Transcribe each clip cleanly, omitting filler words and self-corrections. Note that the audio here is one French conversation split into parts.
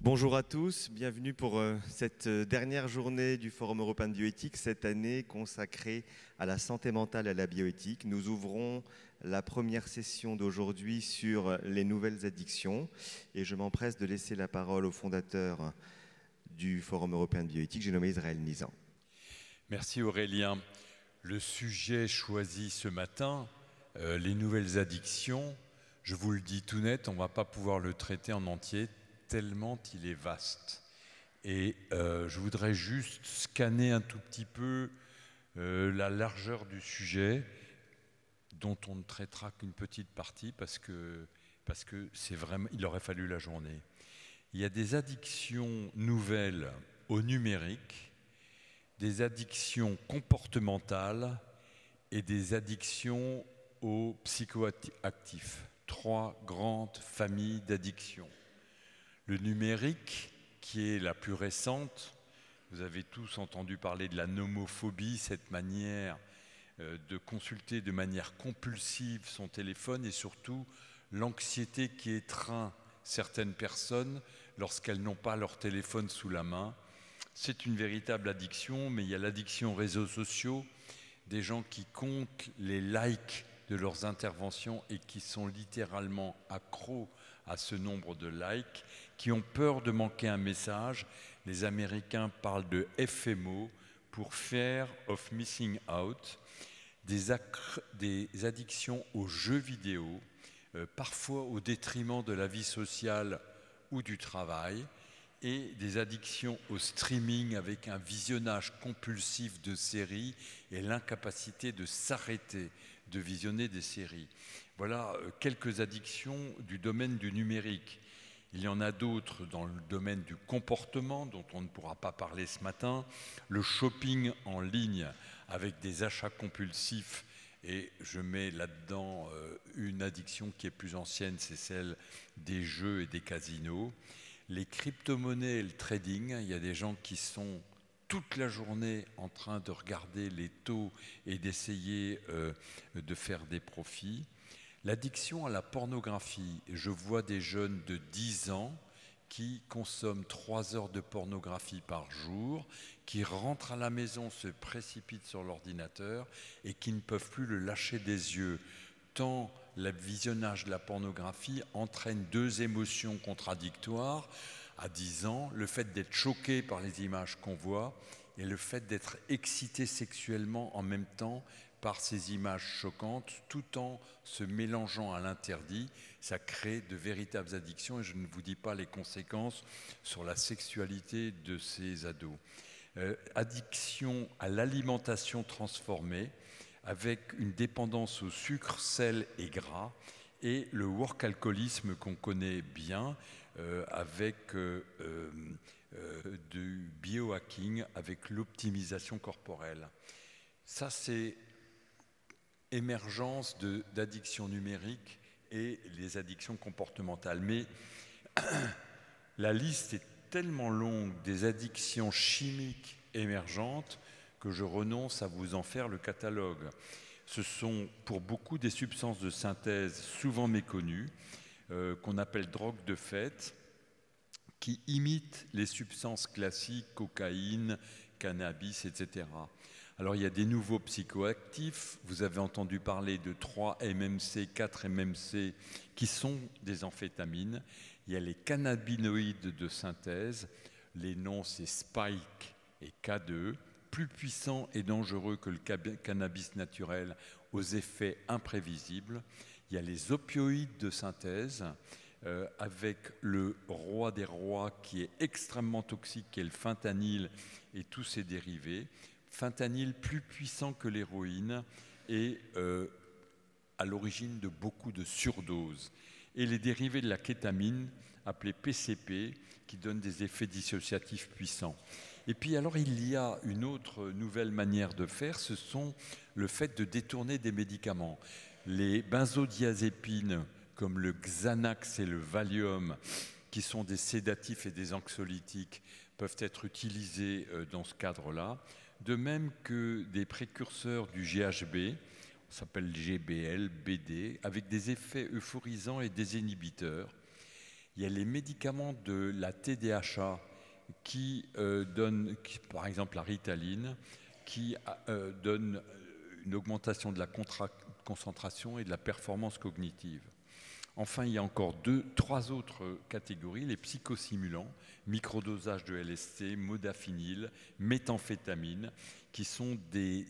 Bonjour à tous, bienvenue pour cette dernière journée du Forum européen de bioéthique, cette année consacrée à la santé mentale et à la bioéthique. Nous ouvrons la première session d'aujourd'hui sur les nouvelles addictions et je m'empresse de laisser la parole au fondateur du Forum européen de bioéthique, j'ai nommé Israël Nizan. Merci Aurélien. Le sujet choisi ce matin, les nouvelles addictions, je vous le dis tout net, on ne va pas pouvoir le traiter en entier, tellement il est vaste. Et je voudrais juste scanner un tout petit peu la largeur du sujet, dont on ne traitera qu'une petite partie parce que c'est vraiment, il aurait fallu la journée. Il y a des addictions nouvelles au numérique, des addictions comportementales et des addictions aux psychoactifs. Trois grandes familles d'addictions. Le numérique, qui est la plus récente, vous avez tous entendu parler de la nomophobie, cette manière de consulter de manière compulsive son téléphone et surtout l'anxiété qui étreint certaines personnes lorsqu'elles n'ont pas leur téléphone sous la main. C'est une véritable addiction, mais il y a l'addiction aux réseaux sociaux, des gens qui comptent les likes de leurs interventions et qui sont littéralement accros à ce nombre de likes, qui ont peur de manquer un message. Les Américains parlent de FMO, pour Fear of Missing Out, des addictions aux jeux vidéo, parfois au détriment de la vie sociale ou du travail, et des addictions au streaming avec un visionnage compulsif de séries et l'incapacité de s'arrêter de visionner des séries. Voilà quelques addictions du domaine du numérique. Il y en a d'autres dans le domaine du comportement dont on ne pourra pas parler ce matin, le shopping en ligne avec des achats compulsifs, et je mets là-dedans une addiction qui est plus ancienne, c'est celle des jeux et des casinos. Les crypto-monnaies et le trading, il y a des gens qui sont toute la journée en train de regarder les taux et d'essayer de faire des profits. L'addiction à la pornographie, je vois des jeunes de 10 ans qui consomment 3 heures de pornographie par jour, qui rentrent à la maison, se précipitent sur l'ordinateur et qui ne peuvent plus le lâcher des yeux, tant le visionnage de la pornographie entraîne deux émotions contradictoires. À 10 ans, le fait d'être choqué par les images qu'on voit et le fait d'être excité sexuellement en même temps par ces images choquantes, tout en se mélangeant à l'interdit, ça crée de véritables addictions et je ne vous dis pas les conséquences sur la sexualité de ces ados. Addiction à l'alimentation transformée, avec une dépendance au sucre, sel et gras, et le work-alcoolisme qu'on connaît bien, avec du biohacking, avec l'optimisation corporelle. Ça, c'est émergence d'addictions numériques et les addictions comportementales. Mais la liste est tellement longue des addictions chimiques émergentes que je renonce à vous en faire le catalogue. Ce sont pour beaucoup des substances de synthèse souvent méconnues, qu'on appelle drogues de fête, qui imitent les substances classiques, cocaïne, cannabis, etc. Alors il y a des nouveaux psychoactifs, vous avez entendu parler de 3-MMC, 4-MMC, qui sont des amphétamines. Il y a les cannabinoïdes de synthèse, les noms c'est Spike et K2, plus puissants et dangereux que le cannabis naturel aux effets imprévisibles. Il y a les opioïdes de synthèse, avec le roi des rois qui est extrêmement toxique, qui est le fentanyl et tous ses dérivés. Fentanyl plus puissant que l'héroïne et à l'origine de beaucoup de surdoses. Et les dérivés de la kétamine, appelés PCP, qui donnent des effets dissociatifs puissants. Et puis alors il y a une autre nouvelle manière de faire, ce sont le fait de détourner des médicaments. Les benzodiazépines comme le Xanax et le Valium, qui sont des sédatifs et des anxiolytiques, peuvent être utilisés dans ce cadre-là. De même que des précurseurs du GHB, on s'appelle GBL, BD, avec des effets euphorisants et désinhibiteurs. Il y a les médicaments de la TDHA par exemple la Ritaline, qui donne une augmentation de la concentration et de la performance cognitive. Enfin, il y a encore trois autres catégories, les psychostimulants, microdosage de LSD, modafinil, méthamphétamine, qui sont des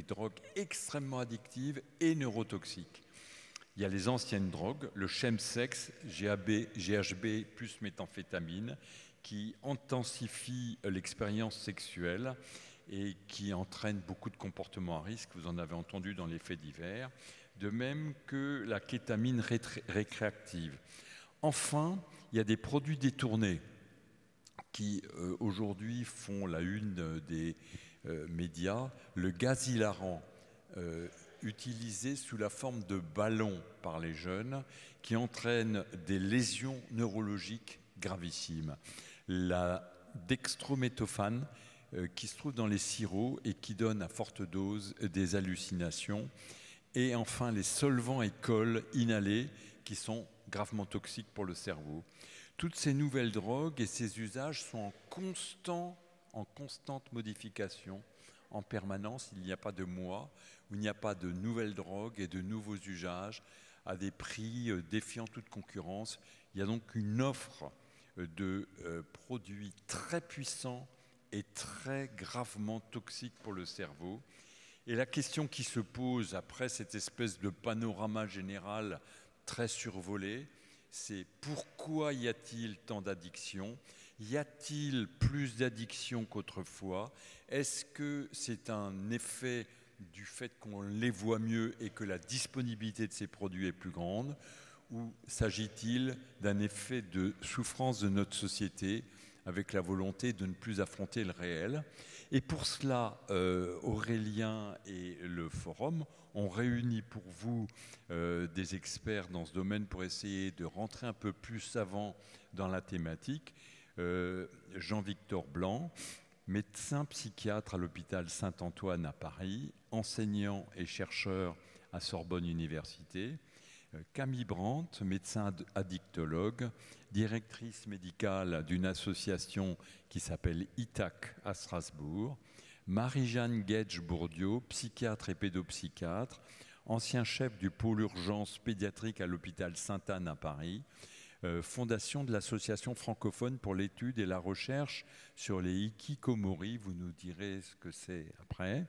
drogues extrêmement addictives et neurotoxiques. Il y a les anciennes drogues, le chemsex, GHB plus méthamphétamine, qui intensifient l'expérience sexuelle et qui entraînent beaucoup de comportements à risque. Vous en avez entendu dans les faits divers. De même que la kétamine récréative. Enfin, il y a des produits détournés qui aujourd'hui font la une des médias. Le gaz hilarant, utilisé sous la forme de ballons par les jeunes, qui entraîne des lésions neurologiques gravissimes. La dextrométophane, qui se trouve dans les sirops et qui donne à forte dose des hallucinations. Et enfin, les solvants et cols inhalés qui sont gravement toxiques pour le cerveau. Toutes ces nouvelles drogues et ces usages sont en constante modification, en permanence. Il n'y a pas de mois où il n'y a pas de nouvelles drogues et de nouveaux usages à des prix défiant toute concurrence. Il y a donc une offre de produits très puissants et très gravement toxiques pour le cerveau. Et la question qui se pose après cette espèce de panorama général très survolé, c'est pourquoi y a-t-il tant d'addictions? Y a-t-il plus d'addictions qu'autrefois? Est-ce que c'est un effet du fait qu'on les voit mieux et que la disponibilité de ces produits est plus grande? Ou s'agit-il d'un effet de souffrance de notre société avec la volonté de ne plus affronter le réel? Et pour cela, Aurélien et le Forum ont réuni pour vous des experts dans ce domaine pour essayer de rentrer un peu plus savant dans la thématique. Jean-Victor Blanc, médecin psychiatre à l'hôpital Saint-Antoine à Paris, enseignant et chercheur à Sorbonne Université. Camille Brandt, médecin addictologue, directrice médicale d'une association qui s'appelle ITAC à Strasbourg. Marie-Jeanne Guedj-Bourdieu, psychiatre et pédopsychiatre, ancien chef du pôle urgence pédiatrique à l'hôpital Sainte-Anne à Paris, fondation de l'association francophone pour l'étude et la recherche sur les hikikomori, vous nous direz ce que c'est après.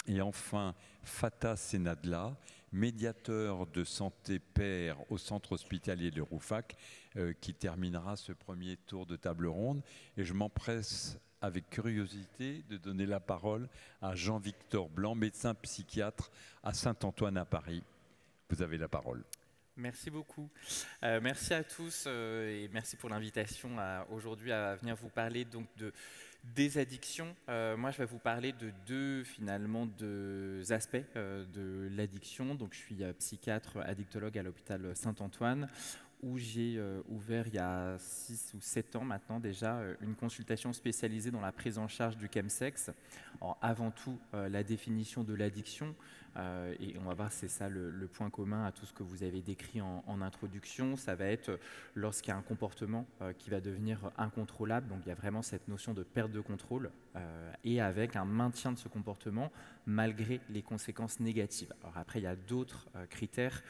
Et enfin, Fatah Senadla, médiateur de santé père au centre hospitalier de Rouffach, qui terminera ce premier tour de table ronde. Et je m'empresse avec curiosité de donner la parole à Jean-Victor Blanc, médecin psychiatre à Saint-Antoine à Paris. Vous avez la parole. Merci beaucoup. Merci à tous et merci pour l'invitation aujourd'hui à venir vous parler donc des addictions. Moi, je vais vous parler de deux aspects de l'addiction. Donc, je suis psychiatre addictologue à l'hôpital Saint-Antoine, où j'ai ouvert il y a 6 ou 7 ans maintenant déjà une consultation spécialisée dans la prise en charge du chemsex. Alors, avant tout, la définition de l'addiction, et on va voir c'est ça le point commun à tout ce que vous avez décrit en introduction, ça va être lorsqu'il y a un comportement qui va devenir incontrôlable, donc il y a vraiment cette notion de perte de contrôle et avec un maintien de ce comportement malgré les conséquences négatives. Alors après, il y a d'autres critères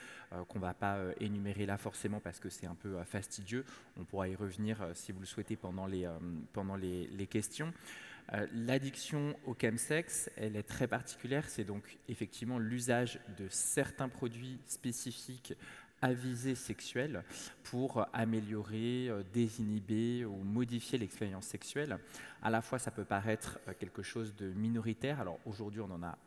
qu'on ne va pas énumérer là forcément parce que c'est un peu fastidieux. On pourra y revenir si vous le souhaitez pendant les questions. L'addiction au chemsex, elle est très particulière. C'est donc effectivement l'usage de certains produits spécifiques à visée sexuelle pour améliorer, désinhiber ou modifier l'expérience sexuelle. À la fois, ça peut paraître quelque chose de minoritaire. Alors aujourd'hui, on en a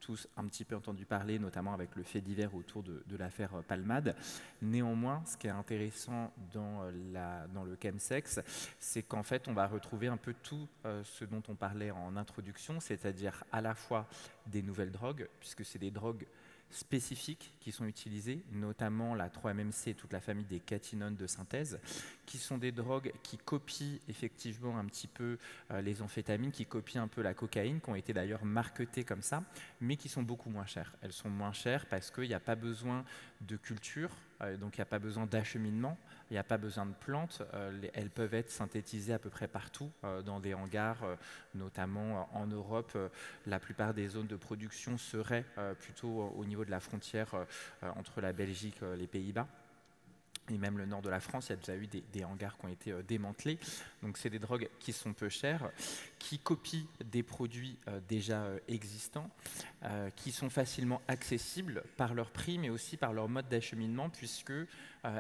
tous un petit peu entendu parler, notamment avec le fait divers autour de l'affaire Palmade. Néanmoins, ce qui est intéressant dans le chemsex, c'est qu'en fait, on va retrouver un peu tout ce dont on parlait en introduction, c'est-à-dire à la fois des nouvelles drogues, puisque c'est des drogues spécifiques qui sont utilisées, notamment la 3-MMC et toute la famille des catinones de synthèse, qui sont des drogues qui copient effectivement un petit peu les amphétamines, qui copient un peu la cocaïne, qui ont été d'ailleurs marketées comme ça, mais qui sont beaucoup moins chères. Elles sont moins chères parce qu'il n'y a pas besoin de culture donc il n'y a pas besoin d'acheminement, il n'y a pas besoin de plantes, elles peuvent être synthétisées à peu près partout dans des hangars, notamment en Europe. La plupart des zones de production seraient plutôt au niveau de la frontière entre la Belgique et les Pays-Bas. Et même le nord de la France, il y a déjà eu des hangars qui ont été démantelés. Donc c'est des drogues qui sont peu chères, qui copient des produits déjà existants, qui sont facilement accessibles par leur prix, mais aussi par leur mode d'acheminement, puisque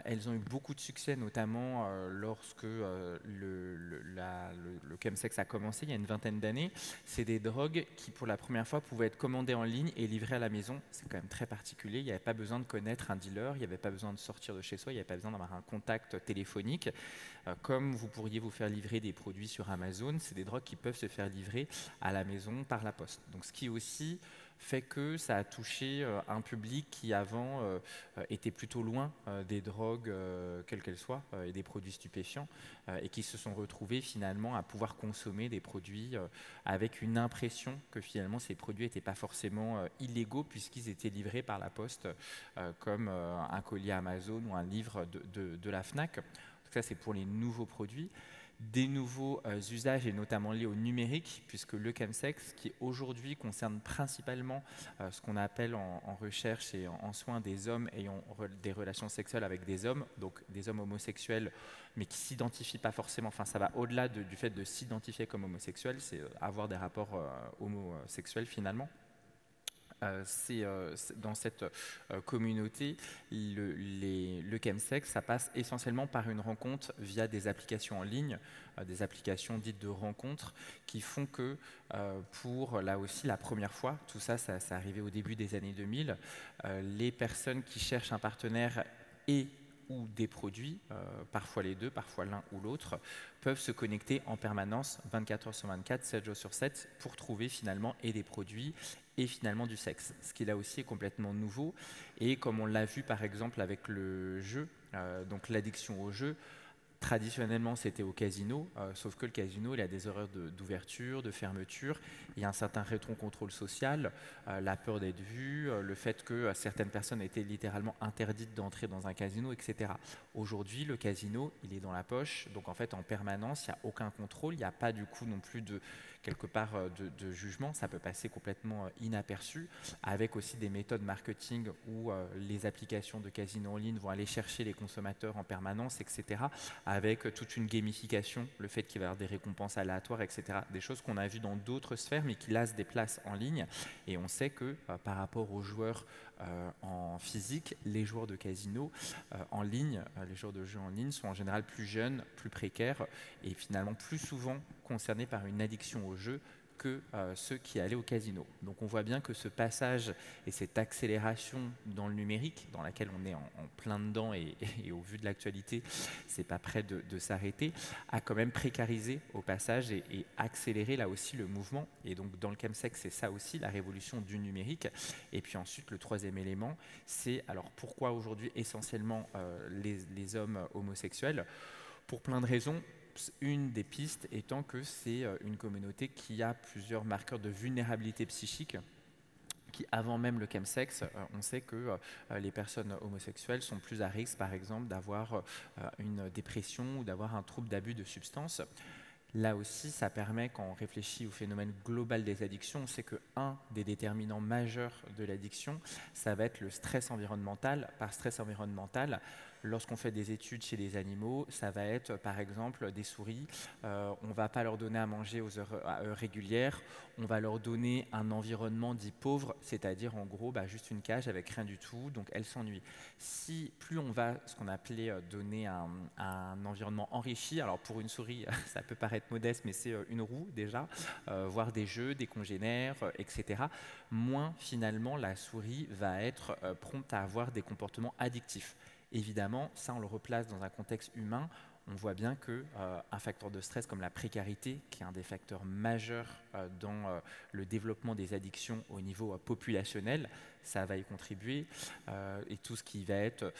elles ont eu beaucoup de succès, notamment lorsque le chemsex a commencé il y a une vingtaine d'années. C'est des drogues qui, pour la première fois, pouvaient être commandées en ligne et livrées à la maison. C'est quand même très particulier. Il n'y avait pas besoin de connaître un dealer, il n'y avait pas besoin de sortir de chez soi, il n'y avait pas besoin d'avoir un contact téléphonique. Comme vous pourriez vous faire livrer des produits sur Amazon, c'est des drogues qui peuvent se faire livrer à la maison par la poste. Donc, ce qui aussi fait que ça a touché un public qui avant était plutôt loin des drogues, quelles qu'elles soient, et des produits stupéfiants, et qui se sont retrouvés finalement à pouvoir consommer des produits avec une impression que finalement ces produits n'étaient pas forcément illégaux puisqu'ils étaient livrés par la poste comme un colis Amazon ou un livre de la Fnac. Donc ça, c'est pour les nouveaux produits. Des nouveaux usages et notamment liés au numérique, puisque le chemsex, qui aujourd'hui concerne principalement ce qu'on appelle en recherche et en soins des hommes ayant des relations sexuelles avec des hommes, donc des hommes homosexuels, mais qui ne s'identifient pas forcément, enfin ça va au-delà du fait de s'identifier comme homosexuel, c'est avoir des rapports homosexuels finalement. Dans cette communauté, le chemsex, ça passe essentiellement par une rencontre via des applications en ligne, des applications dites de rencontres, qui font que pour, là aussi, la première fois, tout ça, ça arrivait au début des années 2000, les personnes qui cherchent un partenaire et ou des produits, parfois les deux, parfois l'un ou l'autre, peuvent se connecter en permanence 24 heures sur 24, 7 jours sur 7 pour trouver finalement et des produits et finalement du sexe. Ce qui là aussi est complètement nouveau et comme on l'a vu par exemple avec le jeu, donc l'addiction au jeu, traditionnellement, c'était au casino, sauf que le casino, il a des horaires d'ouverture, de fermeture, il y a un certain rétro-contrôle social, la peur d'être vu, le fait que certaines personnes étaient littéralement interdites d'entrer dans un casino, etc. Aujourd'hui, le casino, il est dans la poche, donc en fait, en permanence, il n'y a aucun contrôle, il n'y a pas du coup non plus quelque part de jugement, ça peut passer complètement inaperçu, avec aussi des méthodes marketing où les applications de casino en ligne vont aller chercher les consommateurs en permanence, etc., avec toute une gamification, le fait qu'il va y avoir des récompenses aléatoires, etc., des choses qu'on a vues dans d'autres sphères, mais qui là se déplacent en ligne, et on sait que par rapport aux joueurs en physique, les joueurs de casino en ligne, les joueurs de jeux en ligne sont en général plus jeunes, plus précaires, et finalement plus souvent concernés par une addiction au jeu que ceux qui allaient au casino. Donc on voit bien que ce passage et cette accélération dans le numérique, dans laquelle on est en plein dedans et au vu de l'actualité, c'est pas prêt de s'arrêter, a quand même précarisé au passage et accéléré là aussi le mouvement. Et donc dans le chemsex, c'est ça aussi, la révolution du numérique. Et puis ensuite, le troisième élément, c'est alors pourquoi aujourd'hui essentiellement les hommes homosexuels? Pour plein de raisons. Une des pistes étant que c'est une communauté qui a plusieurs marqueurs de vulnérabilité psychique qui, avant même le chemsex, on sait que les personnes homosexuelles sont plus à risque, par exemple, d'avoir une dépression ou d'avoir un trouble d'abus de substances. Là aussi, ça permet, quand on réfléchit au phénomène global des addictions, on sait qu'un des déterminants majeurs de l'addiction, ça va être le stress environnemental. Par stress environnemental, lorsqu'on fait des études chez les animaux, ça va être par exemple des souris, on ne va pas leur donner à manger à heures régulières, on va leur donner un environnement dit pauvre, c'est-à-dire en gros juste une cage avec rien du tout, donc elles s'ennuient. Si plus on va, ce qu'on appelait donner un environnement enrichi, alors pour une souris ça peut paraître modeste, mais c'est une roue déjà, voire des jeux, des congénères, etc., moins finalement la souris va être prompte à avoir des comportements addictifs. Évidemment, ça on le replace dans un contexte humain, on voit bien qu'un facteur de stress comme la précarité, qui est un des facteurs majeurs dans le développement des addictions au niveau populationnel, ça va y contribuer, et tout ce qui va être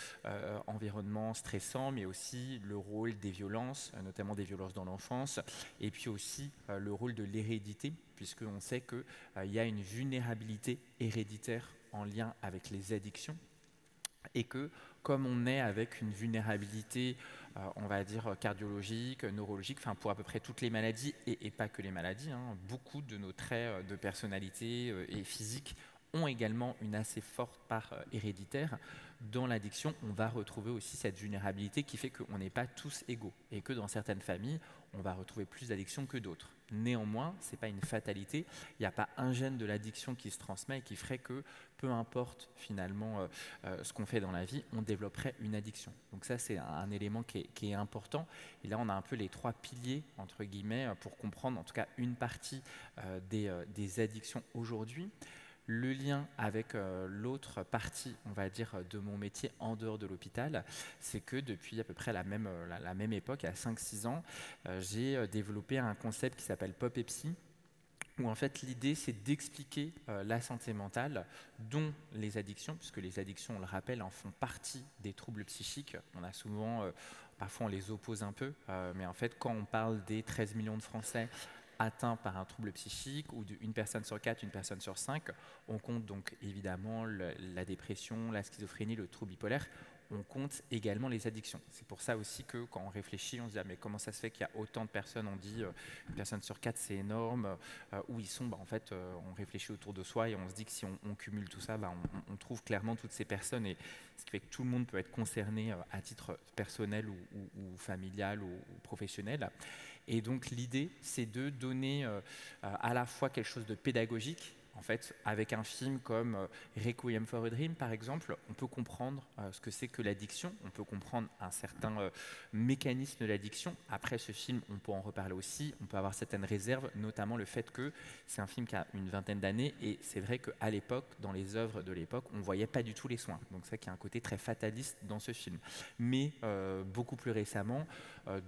environnement stressant, mais aussi le rôle des violences, notamment des violences dans l'enfance, et puis aussi le rôle de l'hérédité, puisqu'on sait qu'il y a une vulnérabilité héréditaire en lien avec les addictions, et que comme on est avec une vulnérabilité, on va dire cardiologique, neurologique, enfin pour à peu près toutes les maladies, et pas que les maladies, hein, beaucoup de nos traits de personnalité et physique ont également une assez forte part héréditaire. Dans l'addiction, on va retrouver aussi cette vulnérabilité qui fait qu'on n'est pas tous égaux et que dans certaines familles, on va retrouver plus d'addiction que d'autres. Néanmoins, ce n'est pas une fatalité, il n'y a pas un gène de l'addiction qui se transmet et qui ferait que, peu importe finalement ce qu'on fait dans la vie, on développerait une addiction. Donc ça, c'est un élément qui est important. Et là, on a un peu les 3 piliers, entre guillemets, pour comprendre en tout cas une partie des addictions aujourd'hui. Le lien avec l'autre partie, on va dire, de mon métier en dehors de l'hôpital, c'est que depuis à peu près la même époque, à 5-6 ans, j'ai développé un concept qui s'appelle Pop-Epsy, où en fait l'idée c'est d'expliquer la santé mentale, dont les addictions, puisque les addictions, on le rappelle, en font partie des troubles psychiques. On a souvent, parfois on les oppose un peu, mais en fait quand on parle des 13 millions de Français atteints par un trouble psychique, ou d'une personne sur 4, une personne sur 5, on compte donc évidemment la dépression, la schizophrénie, le trouble bipolaire, on compte également les addictions. C'est pour ça aussi que quand on réfléchit, on se dit mais comment ça se fait qu'il y a autant de personnes, on dit une personne sur 4 c'est énorme, où ils sont, en fait on réfléchit autour de soi et on se dit que si on cumule tout ça, on trouve clairement toutes ces personnes, et ce qui fait que tout le monde peut être concerné à titre personnel ou familial ou professionnel. Et donc l'idée, c'est de donner à la fois quelque chose de pédagogique. En fait, avec un film comme Requiem for a Dream, par exemple, on peut comprendre ce que c'est que l'addiction, on peut comprendre un certain mécanisme de l'addiction. Après ce film, on peut en reparler aussi, on peut avoir certaines réserves, notamment le fait que c'est un film qui a une vingtaine d'années, et c'est vrai qu'à l'époque, dans les œuvres de l'époque, on ne voyait pas du tout les soins. Donc c'est vrai qu'il y a un côté très fataliste dans ce film. Mais beaucoup plus récemment,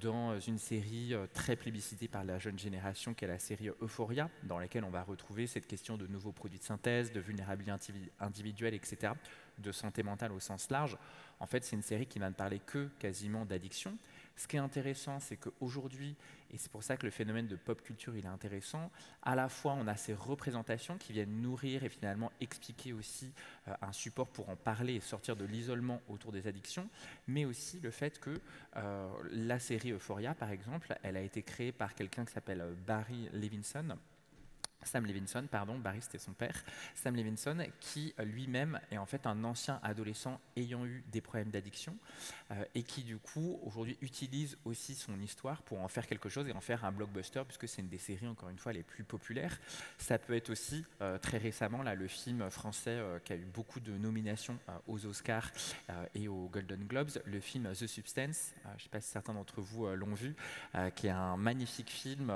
dans une série très plébiscitée par la jeune génération, qui est la série Euphoria, dans laquelle on va retrouver cette question de nouveaux produits de synthèse, de vulnérabilité individuelle, etc., de santé mentale au sens large. En fait, c'est une série qui va ne parler que quasiment d'addiction. Ce qui est intéressant, c'est qu'aujourd'hui, et c'est pour ça que le phénomène de pop culture il est intéressant, à la fois on a ces représentations qui viennent nourrir et finalement expliquer aussi un support pour en parler et sortir de l'isolement autour des addictions, mais aussi le fait que la série Euphoria, par exemple, elle a été créée par quelqu'un qui s'appelle Sam Levinson, pardon, Barry c'était son père, Sam Levinson, qui lui-même est en fait un ancien adolescent ayant eu des problèmes d'addiction et qui du coup aujourd'hui utilise aussi son histoire pour en faire quelque chose et en faire un blockbuster, puisque c'est une des séries encore une fois les plus populaires. Ça peut être aussi très récemment là, le film français qui a eu beaucoup de nominations aux Oscars et aux Golden Globes, le film The Substance, je ne sais pas si certains d'entre vous l'ont vu, qui est un magnifique film.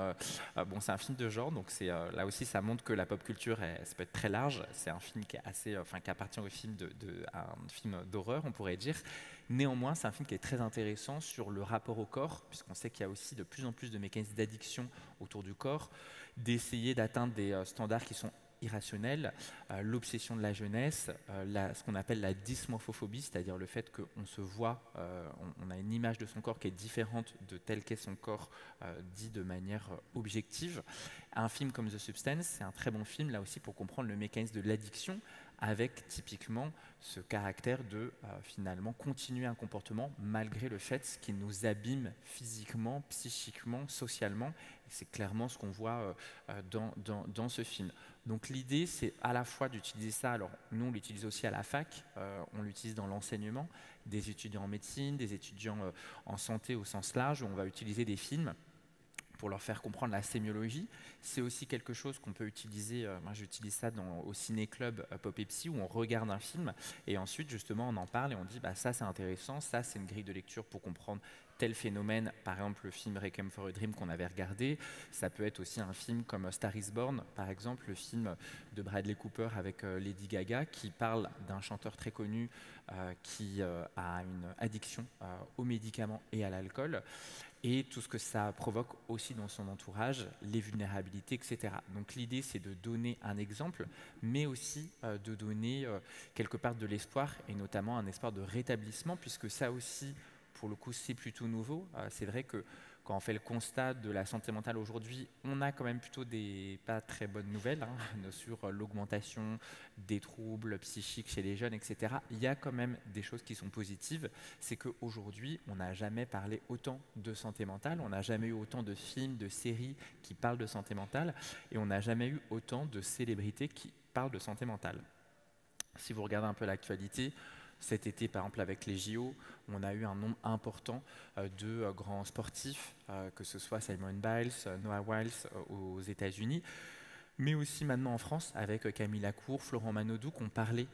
Bon, c'est un film de genre, donc c'est là aussi ça montre que la pop culture, ça peut être très large. C'est un film qui est assez, qui appartient au film à un film d'horreur, on pourrait dire. Néanmoins, c'est un film qui est très intéressant sur le rapport au corps, puisqu'on sait qu'il y a aussi de plus en plus de mécanismes d'addiction autour du corps, d'essayer d'atteindre des standards qui sont irrationnels, l'obsession de la jeunesse, ce qu'on appelle la dysmorphophobie, c'est-à-dire le fait qu'on se voit, on a une image de son corps qui est différente de tel qu'est son corps, dit de manière objective. Un film comme The Substance, c'est un très bon film là aussi pour comprendre le mécanisme de l'addiction, avec typiquement ce caractère de finalement continuer un comportement malgré le fait qu'il nous abîme physiquement, psychiquement, socialement. Et c'est clairement ce qu'on voit dans ce film. Donc l'idée, c'est à la fois d'utiliser ça, alors nous on l'utilise aussi à la fac, on l'utilise dans l'enseignement, des étudiants en médecine, des étudiants en santé au sens large, où on va utiliser des films pour leur faire comprendre la sémiologie. C'est aussi quelque chose qu'on peut utiliser, moi j'utilise ça au ciné-club Pop-Epsy, où on regarde un film et ensuite justement on en parle et on dit ça c'est intéressant, ça c'est une grille de lecture pour comprendre tel phénomène. Par exemple le film Requiem for a Dream qu'on avait regardé, ça peut être aussi un film comme Star is Born, par exemple le film de Bradley Cooper avec Lady Gaga, qui parle d'un chanteur très connu qui a une addiction aux médicaments et à l'alcool, et tout ce que ça provoque aussi dans son entourage, les vulnérabilités, etc. Donc l'idée, c'est de donner un exemple, mais aussi de donner quelque part de l'espoir, et notamment un espoir de rétablissement, puisque ça aussi, pour le coup, c'est plutôt nouveau. C'est vrai que quand on fait le constat de la santé mentale aujourd'hui, on a quand même plutôt des pas très bonnes nouvelles sur l'augmentation des troubles psychiques chez les jeunes, etc. Il y a quand même des choses qui sont positives. C'est qu'aujourd'hui, on n'a jamais parlé autant de santé mentale, on n'a jamais eu autant de films, de séries qui parlent de santé mentale, et on n'a jamais eu autant de célébrités qui parlent de santé mentale. Si vous regardez un peu l'actualité, cet été, par exemple, avec les JO, on a eu un nombre important de grands sportifs, que ce soit Simone Biles, Noah Wiles aux États-Unis, mais aussi maintenant en France, avec Camille Lacour, Florent Manodou, qui ont parlé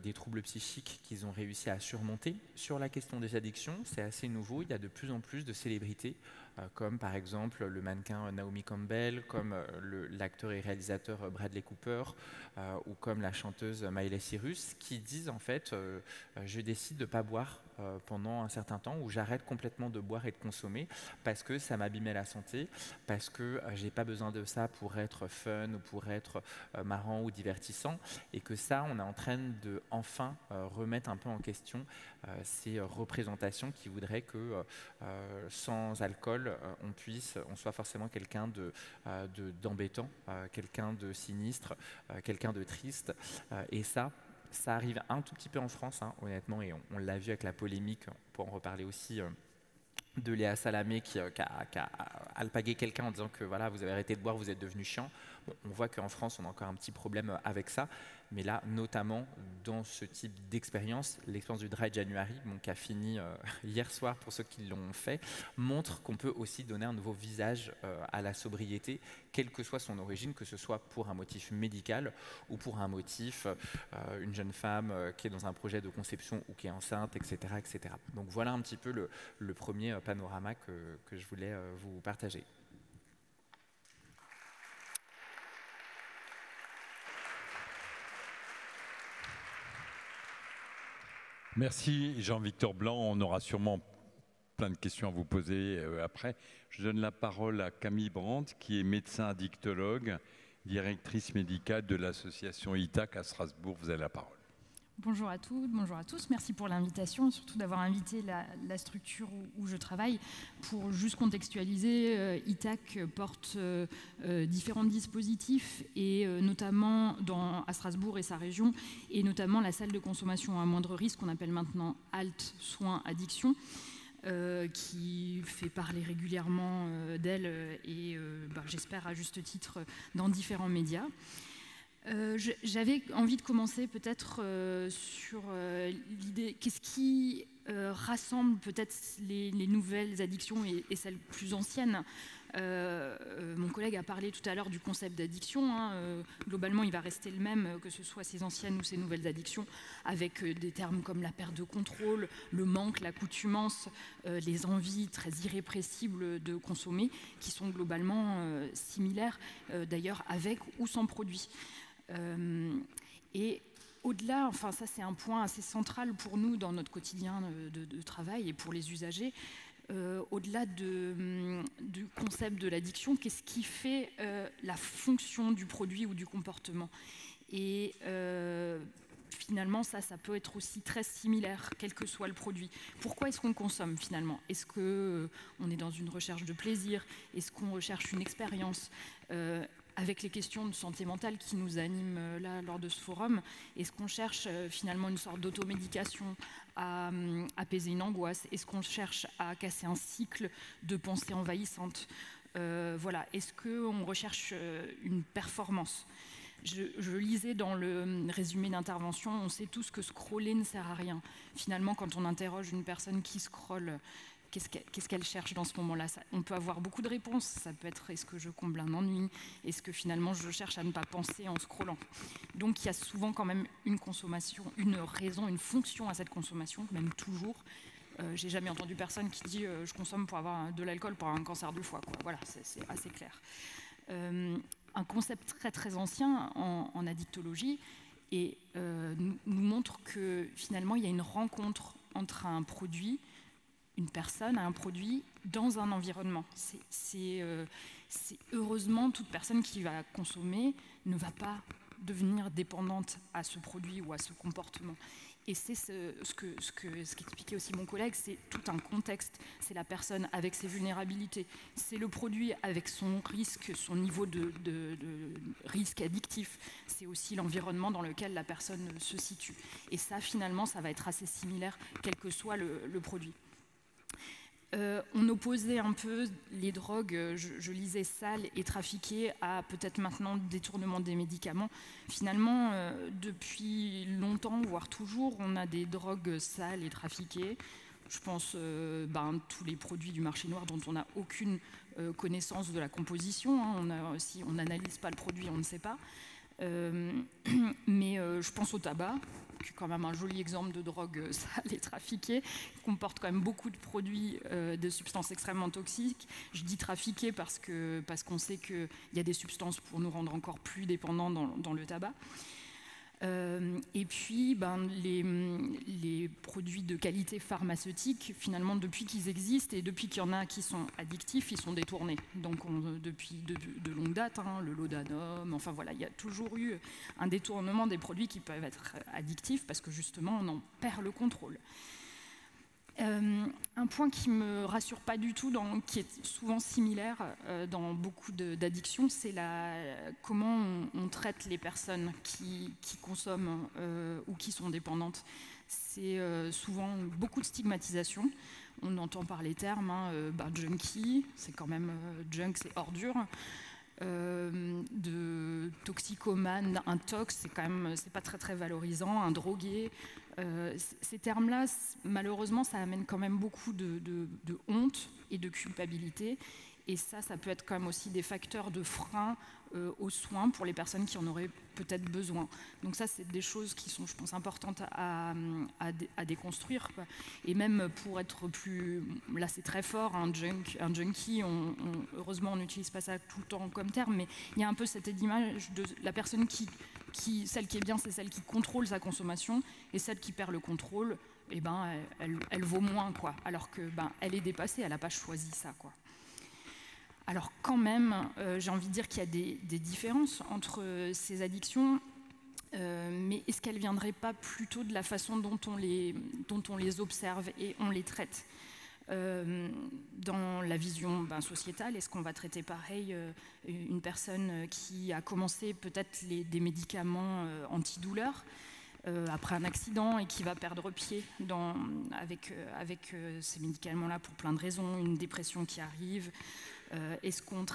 des troubles psychiques qu'ils ont réussi à surmonter. Sur la question des addictions, c'est assez nouveau, il y a de plus en plus de célébrités, comme par exemple le mannequin Naomi Campbell, comme l'acteur et réalisateur Bradley Cooper, ou comme la chanteuse Miley Cyrus, qui disent en fait je décide de ne pas boire pendant un certain temps, ou j'arrête complètement de boire et de consommer parce que ça m'abîmait la santé, parce que j'ai pas besoin de ça pour être fun ou pour être marrant ou divertissant, et que ça, on est en train de enfin remettre un peu en question ces représentations qui voudraient que sans alcool, on soit forcément quelqu'un d'embêtant, quelqu'un de sinistre, quelqu'un de triste, et ça arrive un tout petit peu en France, honnêtement, et on l'a vu avec la polémique, on peut en reparler aussi, de Léa Salamé qui a alpagué quelqu'un en disant que voilà, vous avez arrêté de boire, vous êtes devenu chiant. Bon, on voit qu'en France, on a encore un petit problème avec ça, mais là, notamment dans ce type d'expérience, l'expérience du Dry January, qui a fini hier soir pour ceux qui l'ont fait, montre qu'on peut aussi donner un nouveau visage à la sobriété, quelle que soit son origine, que ce soit pour un motif médical ou pour un motif, une jeune femme qui est dans un projet de conception ou qui est enceinte, etc. etc. Donc voilà un petit peu le premier panorama que je voulais vous partager. Merci Jean-Victor Blanc, on aura sûrement plein de questions à vous poser après. Je donne la parole à Camille Brandt, qui est médecin addictologue, directrice médicale de l'association ITAC à Strasbourg. Vous avez la parole. Bonjour à toutes, bonjour à tous. Merci pour l'invitation et surtout d'avoir invité la structure où je travaille. Pour juste contextualiser, ITAC porte différents dispositifs et notamment à Strasbourg et sa région, et notamment la salle de consommation à moindre risque qu'on appelle maintenant HALT Soins Addiction, qui fait parler régulièrement d'elle et j'espère à juste titre dans différents médias. J'avais envie de commencer peut-être sur l'idée, qu'est-ce qui rassemble peut-être les nouvelles addictions et celles plus anciennes. Mon collègue a parlé tout à l'heure du concept d'addiction. Globalement, il va rester le même, que ce soit ces anciennes ou ces nouvelles addictions, avec des termes comme la perte de contrôle, le manque, l'accoutumance, les envies très irrépressibles de consommer, qui sont globalement similaires, d'ailleurs, avec ou sans produit. Et au-delà, enfin ça c'est un point assez central pour nous dans notre quotidien de travail et pour les usagers, au-delà du concept de l'addiction, qu'est-ce qui fait la fonction du produit ou du comportement. Et finalement ça peut être aussi très similaire, quel que soit le produit. Pourquoi est-ce qu'on consomme finalement? Est-ce qu'on est dans une recherche de plaisir? Est-ce qu'on recherche une expérience? Avec les questions de santé mentale qui nous animent là lors de ce forum, est-ce qu'on cherche finalement une sorte d'automédication à apaiser une angoisse? Est-ce qu'on cherche à casser un cycle de pensées envahissantes? Voilà. Est-ce qu'on recherche une performance? Je lisais dans le résumé d'intervention, on sait tous que scroller ne sert à rien. Finalement, quand on interroge une personne qui scrolle, qu'est-ce qu'elle cherche dans ce moment-là? On peut avoir beaucoup de réponses. Ça peut être, est-ce que je comble un ennui? Est-ce que finalement je cherche à ne pas penser en scrollant? Donc il y a souvent quand même une consommation, une raison, une fonction à cette consommation, même toujours. J'ai jamais entendu personne qui dit je consomme pour avoir de l'alcool pour avoir un cancer du foie, quoi. Voilà, c'est assez clair. Un concept très très ancien en addictologie et nous montre que finalement il y a une rencontre entre un produit, une personne à un produit dans un environnement. C'est heureusement, toute personne qui va consommer ne va pas devenir dépendante à ce produit ou à ce comportement. Et c'est ce qu'expliquait aussi mon collègue, c'est tout un contexte. C'est la personne avec ses vulnérabilités, c'est le produit avec son risque, son niveau de risque addictif, c'est aussi l'environnement dans lequel la personne se situe. Et ça, finalement, ça va être assez similaire, quel que soit le produit. On opposait un peu les drogues, je lisais sales et trafiquées, à peut-être maintenant détournement des médicaments. Finalement, depuis longtemps, voire toujours, on a des drogues sales et trafiquées. Je pense tous les produits du marché noir dont on n'a aucune connaissance de la composition. Hein. Si on n'analyse pas le produit, on ne sait pas. Mais je pense au tabac, qui est quand même un joli exemple de drogue sale et trafiquée, qui comporte quand même beaucoup de produits, de substances extrêmement toxiques. Je dis trafiquées parce qu'on sait qu'il y a des substances pour nous rendre encore plus dépendants dans le tabac. Et puis, les produits de qualité pharmaceutique, finalement, depuis qu'ils existent et depuis qu'il y en a qui sont addictifs, ils sont détournés. Donc, depuis de longue date, hein, le laudanum, enfin voilà, il y a toujours eu un détournement des produits qui peuvent être addictifs parce que justement, on en perd le contrôle. Un point qui ne me rassure pas du tout, qui est souvent similaire dans beaucoup d'addictions, c'est comment on traite les personnes qui consomment ou qui sont dépendantes. C'est souvent beaucoup de stigmatisation. On entend par les termes, junkie, c'est quand même junk, c'est ordure. De toxicomane, un tox, c'est pas très très valorisant, un drogué. Ces termes-là, malheureusement, ça amène quand même beaucoup de honte et de culpabilité. Et ça peut être quand même aussi des facteurs de frein aux soins pour les personnes qui en auraient peut-être besoin. Donc ça, c'est des choses qui sont, je pense, importantes à déconstruire, quoi. Et même pour être plus... Là, c'est très fort, un junkie, heureusement, on n'utilise pas ça tout le temps comme terme, mais il y a un peu cette image de la personne celle qui est bien, c'est celle qui contrôle sa consommation, et celle qui perd le contrôle, elle vaut moins, quoi. Alors que elle est dépassée, elle n'a pas choisi ça, quoi. Alors quand même, j'ai envie de dire qu'il y a des différences entre ces addictions, mais est-ce qu'elles ne viendraient pas plutôt de la façon dont on les observe et on les traite ? Dans la vision sociétale, est-ce qu'on va traiter pareil une personne qui a commencé peut-être des médicaments antidouleurs après un accident et qui va perdre pied avec ces médicaments-là pour plein de raisons, une dépression qui arrive. Est-ce qu'on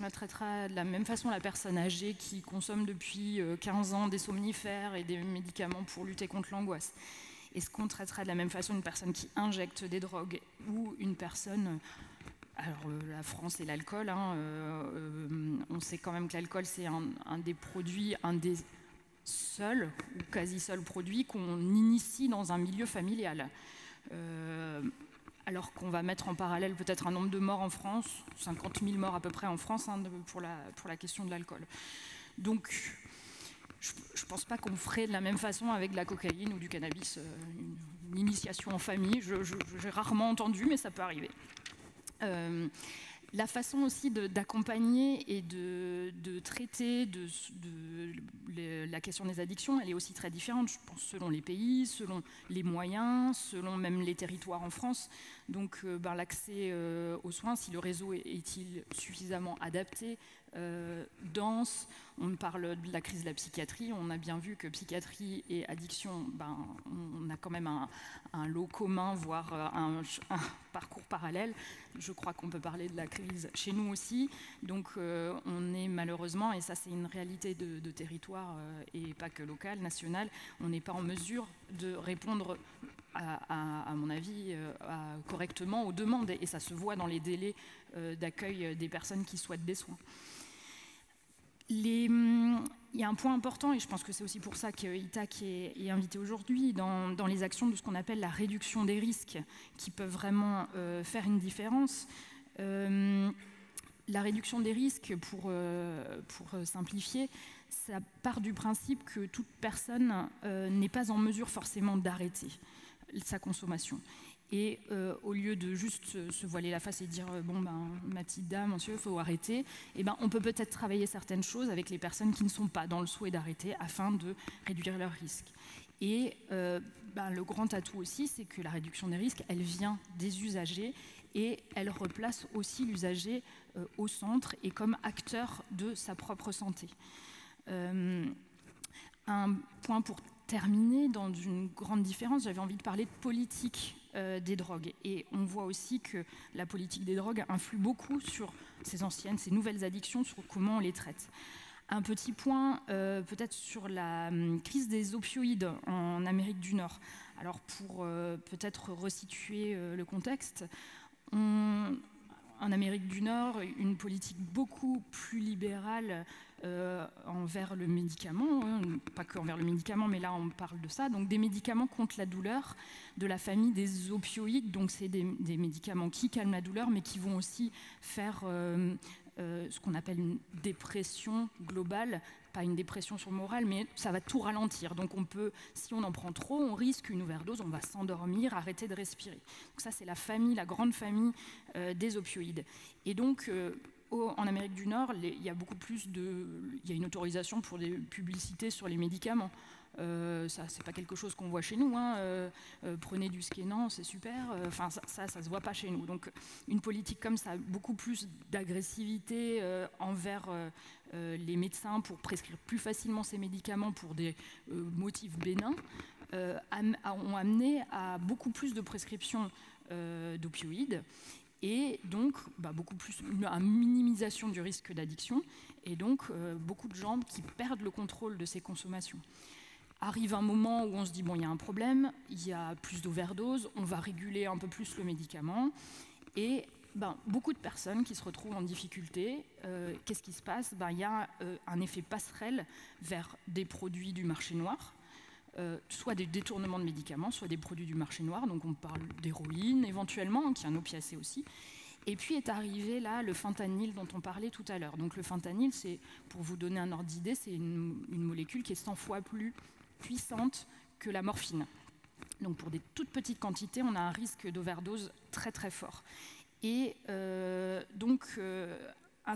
la traitera de la même façon la personne âgée qui consomme depuis 15 ans des somnifères et des médicaments pour lutter contre l'angoisse ? Est-ce qu'on traitera de la même façon une personne qui injecte des drogues ou une personne... Alors la France et l'alcool, on sait quand même que l'alcool c'est un des produits, un des seuls ou quasi seuls produits qu'on initie dans un milieu familial. Alors qu'on va mettre en parallèle peut-être un nombre de morts en France, 50 000 morts à peu près en France pour la question de l'alcool. Donc, je ne pense pas qu'on ferait de la même façon avec de la cocaïne ou du cannabis, une initiation en famille. J'ai rarement entendu, mais ça peut arriver. La façon aussi d'accompagner et de traiter la question des addictions, elle est aussi très différente, je pense, selon les pays, selon les moyens, selon même les territoires en France. Donc l'accès aux soins, si le réseau est-il suffisamment adapté, dense. On parle de la crise de la psychiatrie, on a bien vu que psychiatrie et addiction, on a quand même un lot commun, voire un parcours parallèle. Je crois qu'on peut parler de la crise chez nous aussi. Donc on est malheureusement, et ça c'est une réalité de territoire et pas que locale, nationale, on n'est pas en mesure de répondre à mon avis, correctement aux demandes. Et ça se voit dans les délais d'accueil des personnes qui souhaitent des soins. Il y a un point important, et je pense que c'est aussi pour ça qu'ITAC est invité aujourd'hui, dans les actions de ce qu'on appelle la réduction des risques, qui peuvent vraiment faire une différence. La réduction des risques, pour simplifier, ça part du principe que toute personne n'est pas en mesure forcément d'arrêter sa consommation. Et au lieu de juste se voiler la face et dire ma petite dame, monsieur, il faut arrêter, on peut peut-être travailler certaines choses avec les personnes qui ne sont pas dans le souhait d'arrêter afin de réduire leurs risques. Et le grand atout aussi, c'est que la réduction des risques, elle vient des usagers et elle replace aussi l'usager au centre et comme acteur de sa propre santé. Un point pour terminer, dans une grande différence, j'avais envie de parler de politique des drogues. Et on voit aussi que la politique des drogues influe beaucoup sur ces anciennes, ces nouvelles addictions, sur comment on les traite. Un petit point peut-être sur la crise des opioïdes en Amérique du Nord. Alors pour peut-être resituer le contexte, en Amérique du Nord, une politique beaucoup plus libérale envers le médicament, pas que envers le médicament, mais là on parle de ça, donc des médicaments contre la douleur, de la famille des opioïdes, donc c'est des médicaments qui calment la douleur, mais qui vont aussi faire ce qu'on appelle une dépression globale, pas une dépression sur le moral, mais ça va tout ralentir. Donc on peut, si on en prend trop, on risque une overdose, on va s'endormir, arrêter de respirer. Donc ça c'est la famille, la grande famille des opioïdes. Et donc en Amérique du Nord, il y a beaucoup plus il y a une autorisation pour des publicités sur les médicaments. Ça, c'est pas quelque chose qu'on voit chez nous. Prenez du Skénan, c'est super. Enfin, ça se voit pas chez nous. Donc, une politique comme ça, beaucoup plus d'agressivité envers les médecins pour prescrire plus facilement ces médicaments pour des motifs bénins, ont amené à beaucoup plus de prescriptions d'opioïdes. Et donc, beaucoup plus une minimisation du risque d'addiction, et donc beaucoup de gens qui perdent le contrôle de ces consommations. Arrive un moment où on se dit, bon, il y a un problème, il y a plus d'overdose, on va réguler un peu plus le médicament, et beaucoup de personnes qui se retrouvent en difficulté, qu'est-ce qui se passe ? Il y a un effet passerelle vers des produits du marché noir, soit des détournements de médicaments, soit des produits du marché noir, donc on parle d'héroïne éventuellement, qui est un opiacé aussi. Et puis est arrivé là le fentanyl dont on parlait tout à l'heure. Donc le fentanyl, c'est, pour vous donner un ordre d'idée, c'est une molécule qui est 100 fois plus puissante que la morphine. Donc pour des toutes petites quantités, on a un risque d'overdose très très fort. Et un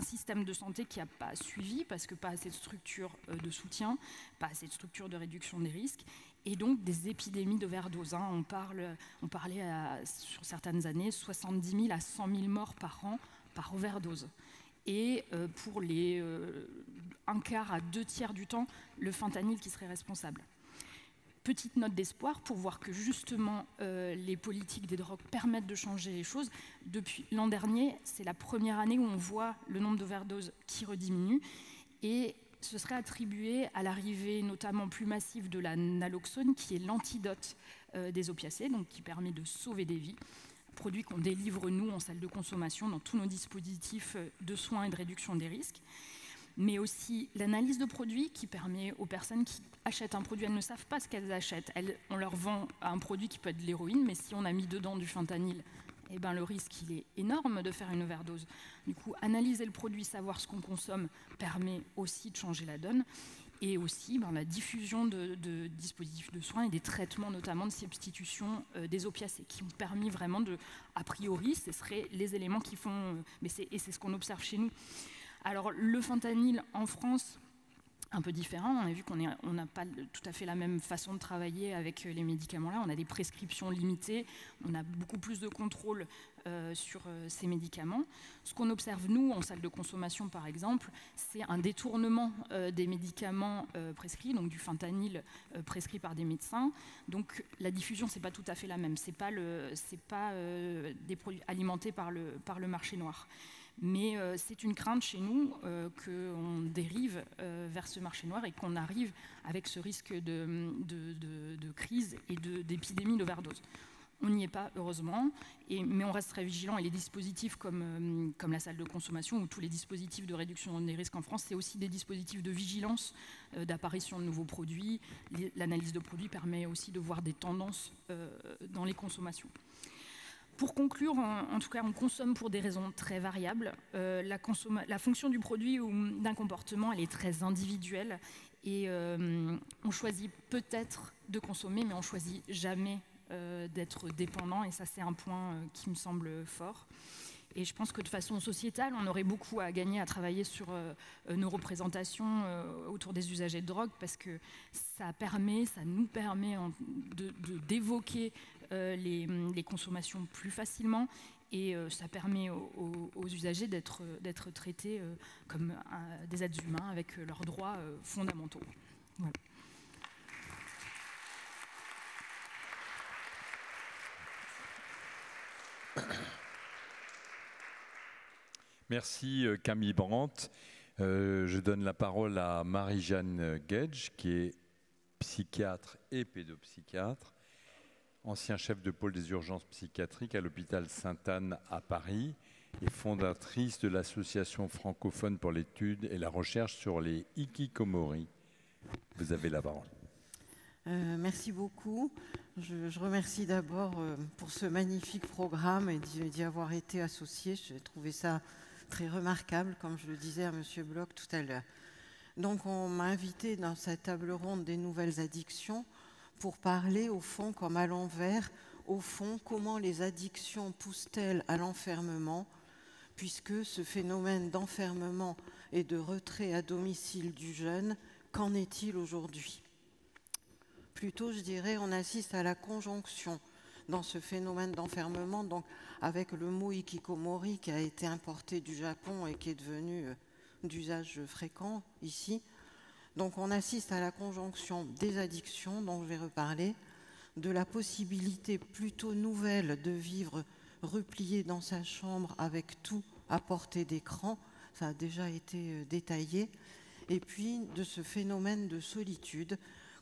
système de santé qui n'a pas suivi, parce que pas assez de structures de soutien, pas assez de structures de réduction des risques, et donc des épidémies d'overdose. On parlait sur certaines années 70 000 à 100 000 morts par an par overdose. Et pour les un quart à 2/3 du temps, le fentanyl qui serait responsable. Petite note d'espoir pour voir que justement les politiques des drogues permettent de changer les choses. Depuis l'an dernier, c'est la première année où on voit le nombre d'overdoses qui rediminue, et ce serait attribué à l'arrivée notamment plus massive de la naloxone, qui est l'antidote des opiacés, donc qui permet de sauver des vies, produit qu'on délivre nous en salle de consommation dans tous nos dispositifs de soins et de réduction des risques. Mais aussi l'analyse de produits qui permet aux personnes qui achètent un produit, elles ne savent pas ce qu'elles achètent. On leur vend un produit qui peut être de l'héroïne, mais si on a mis dedans du fentanyl, le risque il est énorme de faire une overdose. Du coup, analyser le produit, savoir ce qu'on consomme, permet aussi de changer la donne. Et aussi la diffusion de dispositifs de soins et des traitements, notamment de substitution des opiacés, qui ont permis vraiment a priori, ce seraient les éléments qui font... et c'est ce qu'on observe chez nous. Alors, le fentanyl en France, un peu différent. On a vu qu'on n'a pas tout à fait la même façon de travailler avec les médicaments-là. On a des prescriptions limitées, on a beaucoup plus de contrôle sur ces médicaments. Ce qu'on observe, nous, en salle de consommation, par exemple, c'est un détournement des médicaments prescrits, donc du fentanyl prescrit par des médecins. Donc, la diffusion, c'est pas tout à fait la même. C'est pas des produits alimentés par le marché noir. Mais c'est une crainte chez nous qu'on dérive vers ce marché noir et qu'on arrive avec ce risque de crise et d'épidémie d'overdose. On n'y est pas, heureusement, mais on reste très vigilant. Et les dispositifs comme la salle de consommation ou tous les dispositifs de réduction des risques en France, c'est aussi des dispositifs de vigilance, d'apparition de nouveaux produits. L'analyse de produits permet aussi de voir des tendances dans les consommations. Pour conclure, en tout cas, on consomme pour des raisons très variables. La fonction du produit ou d'un comportement, elle est très individuelle. Et on choisit peut-être de consommer, mais on choisit jamais d'être dépendant. Et ça, c'est un point qui me semble fort. Et je pense que de façon sociétale, on aurait beaucoup à gagner à travailler sur nos représentations autour des usagers de drogue, parce que ça nous permet d'évoquer les consommations plus facilement, et ça permet aux usagers d'être traités comme des êtres humains avec leurs droits fondamentaux. Voilà. Merci Camille Brandt. Je donne la parole à Marie-Jeanne Guedj, qui est psychiatre et pédopsychiatre, ancien chef de pôle des urgences psychiatriques à l'hôpital Sainte-Anne à Paris et fondatrice de l'association francophone pour l'étude et la recherche sur les hikikomori. Vous avez la parole. Merci beaucoup. Je remercie d'abord pour ce magnifique programme et d'y avoir été associé. J'ai trouvé ça très remarquable, comme je le disais à M. Bloch tout à l'heure. Donc on m'a invité dans cette table ronde des nouvelles addictions pour parler au fond comme à l'envers, au fond comment les addictions poussent-elles à l'enfermement, puisque ce phénomène d'enfermement et de retrait à domicile du jeune, qu'en est-il aujourd'hui ? Plutôt, je dirais, on assiste à la conjonction dans ce phénomène d'enfermement, donc avec le mot hikikomori qui a été importé du Japon et qui est devenu d'usage fréquent ici. Donc on assiste à la conjonction des addictions, dont je vais reparler, de la possibilité plutôt nouvelle de vivre replié dans sa chambre avec tout à portée d'écran, ça a déjà été détaillé, et puis de ce phénomène de solitude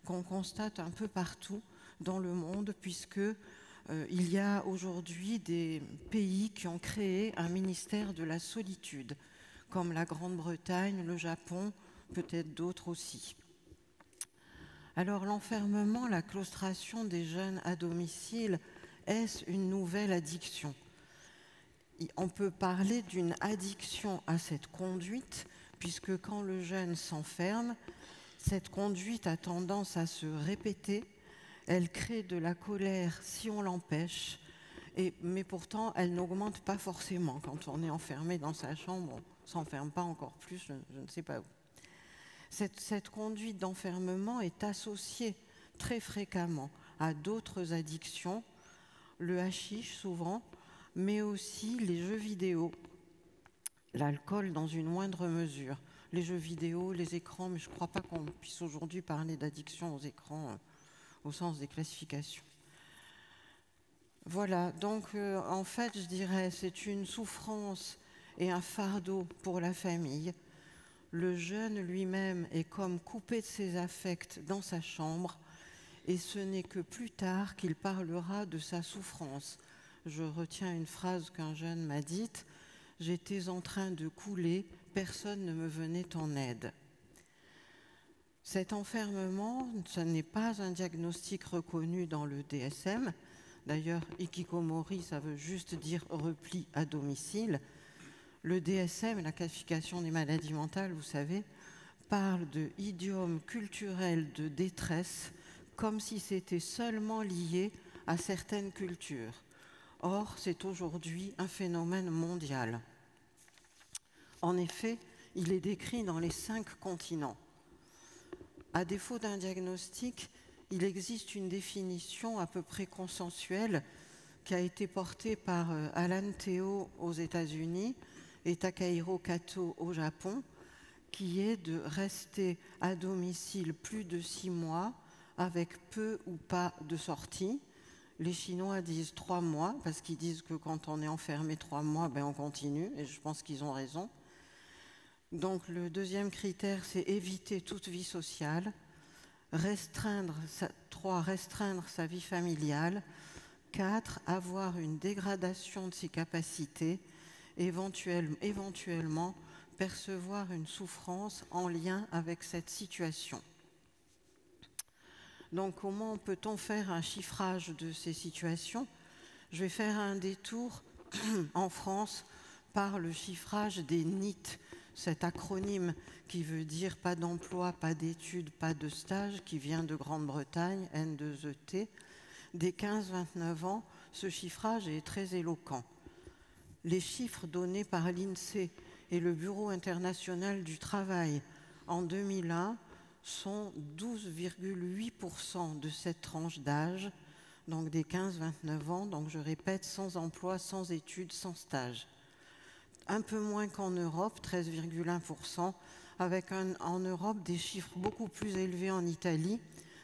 qu'on constate un peu partout dans le monde, puisque il y a aujourd'hui des pays qui ont créé un ministère de la solitude, comme la Grande-Bretagne, le Japon, peut-être d'autres aussi. Alors l'enfermement, la claustration des jeunes à domicile, est-ce une nouvelle addiction ? On peut parler d'une addiction à cette conduite, puisque quand le jeune s'enferme, cette conduite a tendance à se répéter, elle crée de la colère si on l'empêche, mais pourtant elle n'augmente pas forcément. Quand on est enfermé dans sa chambre, on ne s'enferme pas encore plus, je ne sais pas où. Cette conduite d'enfermement est associée très fréquemment à d'autres addictions, le hashish souvent, mais aussi les jeux vidéo, l'alcool dans une moindre mesure. Les jeux vidéo, les écrans, mais je ne crois pas qu'on puisse aujourd'hui parler d'addiction aux écrans au sens des classifications. Voilà, donc en fait, je dirais, c'est une souffrance et un fardeau pour la famille. Le jeune lui-même est comme coupé de ses affects dans sa chambre, et ce n'est que plus tard qu'il parlera de sa souffrance. Je retiens une phrase qu'un jeune m'a dite: « J'étais en train de couler, personne ne me venait en aide ». Cet enfermement, ce n'est pas un diagnostic reconnu dans le DSM. D'ailleurs, hikikomori, ça veut juste dire repli à domicile. Le DSM, la classification des maladies mentales, vous savez, parle de idiome culturel de détresse, comme si c'était seulement lié à certaines cultures. Or, c'est aujourd'hui un phénomène mondial. En effet, il est décrit dans les 5 continents. À défaut d'un diagnostic, il existe une définition à peu près consensuelle qui a été portée par Alan Teo aux États-Unis et Takahiro Kato au Japon, qui est de rester à domicile plus de 6 mois avec peu ou pas de sorties. Les Chinois disent 3 mois, parce qu'ils disent que quand on est enfermé 3 mois, on continue, et je pense qu'ils ont raison. Donc le deuxième critère, c'est éviter toute vie sociale. Restreindre sa vie familiale. 4, avoir une dégradation de ses capacités. Éventuellement, percevoir une souffrance en lien avec cette situation. Donc comment peut-on faire un chiffrage de ces situations ? Je vais faire un détour en France par le chiffrage des NEET, cet acronyme qui veut dire pas d'emploi, pas d'études, pas de stage, qui vient de Grande-Bretagne, N2ET. Dès 15-29 ans, ce chiffrage est très éloquent. Les chiffres donnés par l'INSEE et le Bureau international du travail en 2001 sont 12,8% de cette tranche d'âge, donc des 15-29 ans, donc je répète, sans emploi, sans études, sans stage. Un peu moins qu'en Europe, 13,1%, avec en Europe des chiffres beaucoup plus élevés en Italie,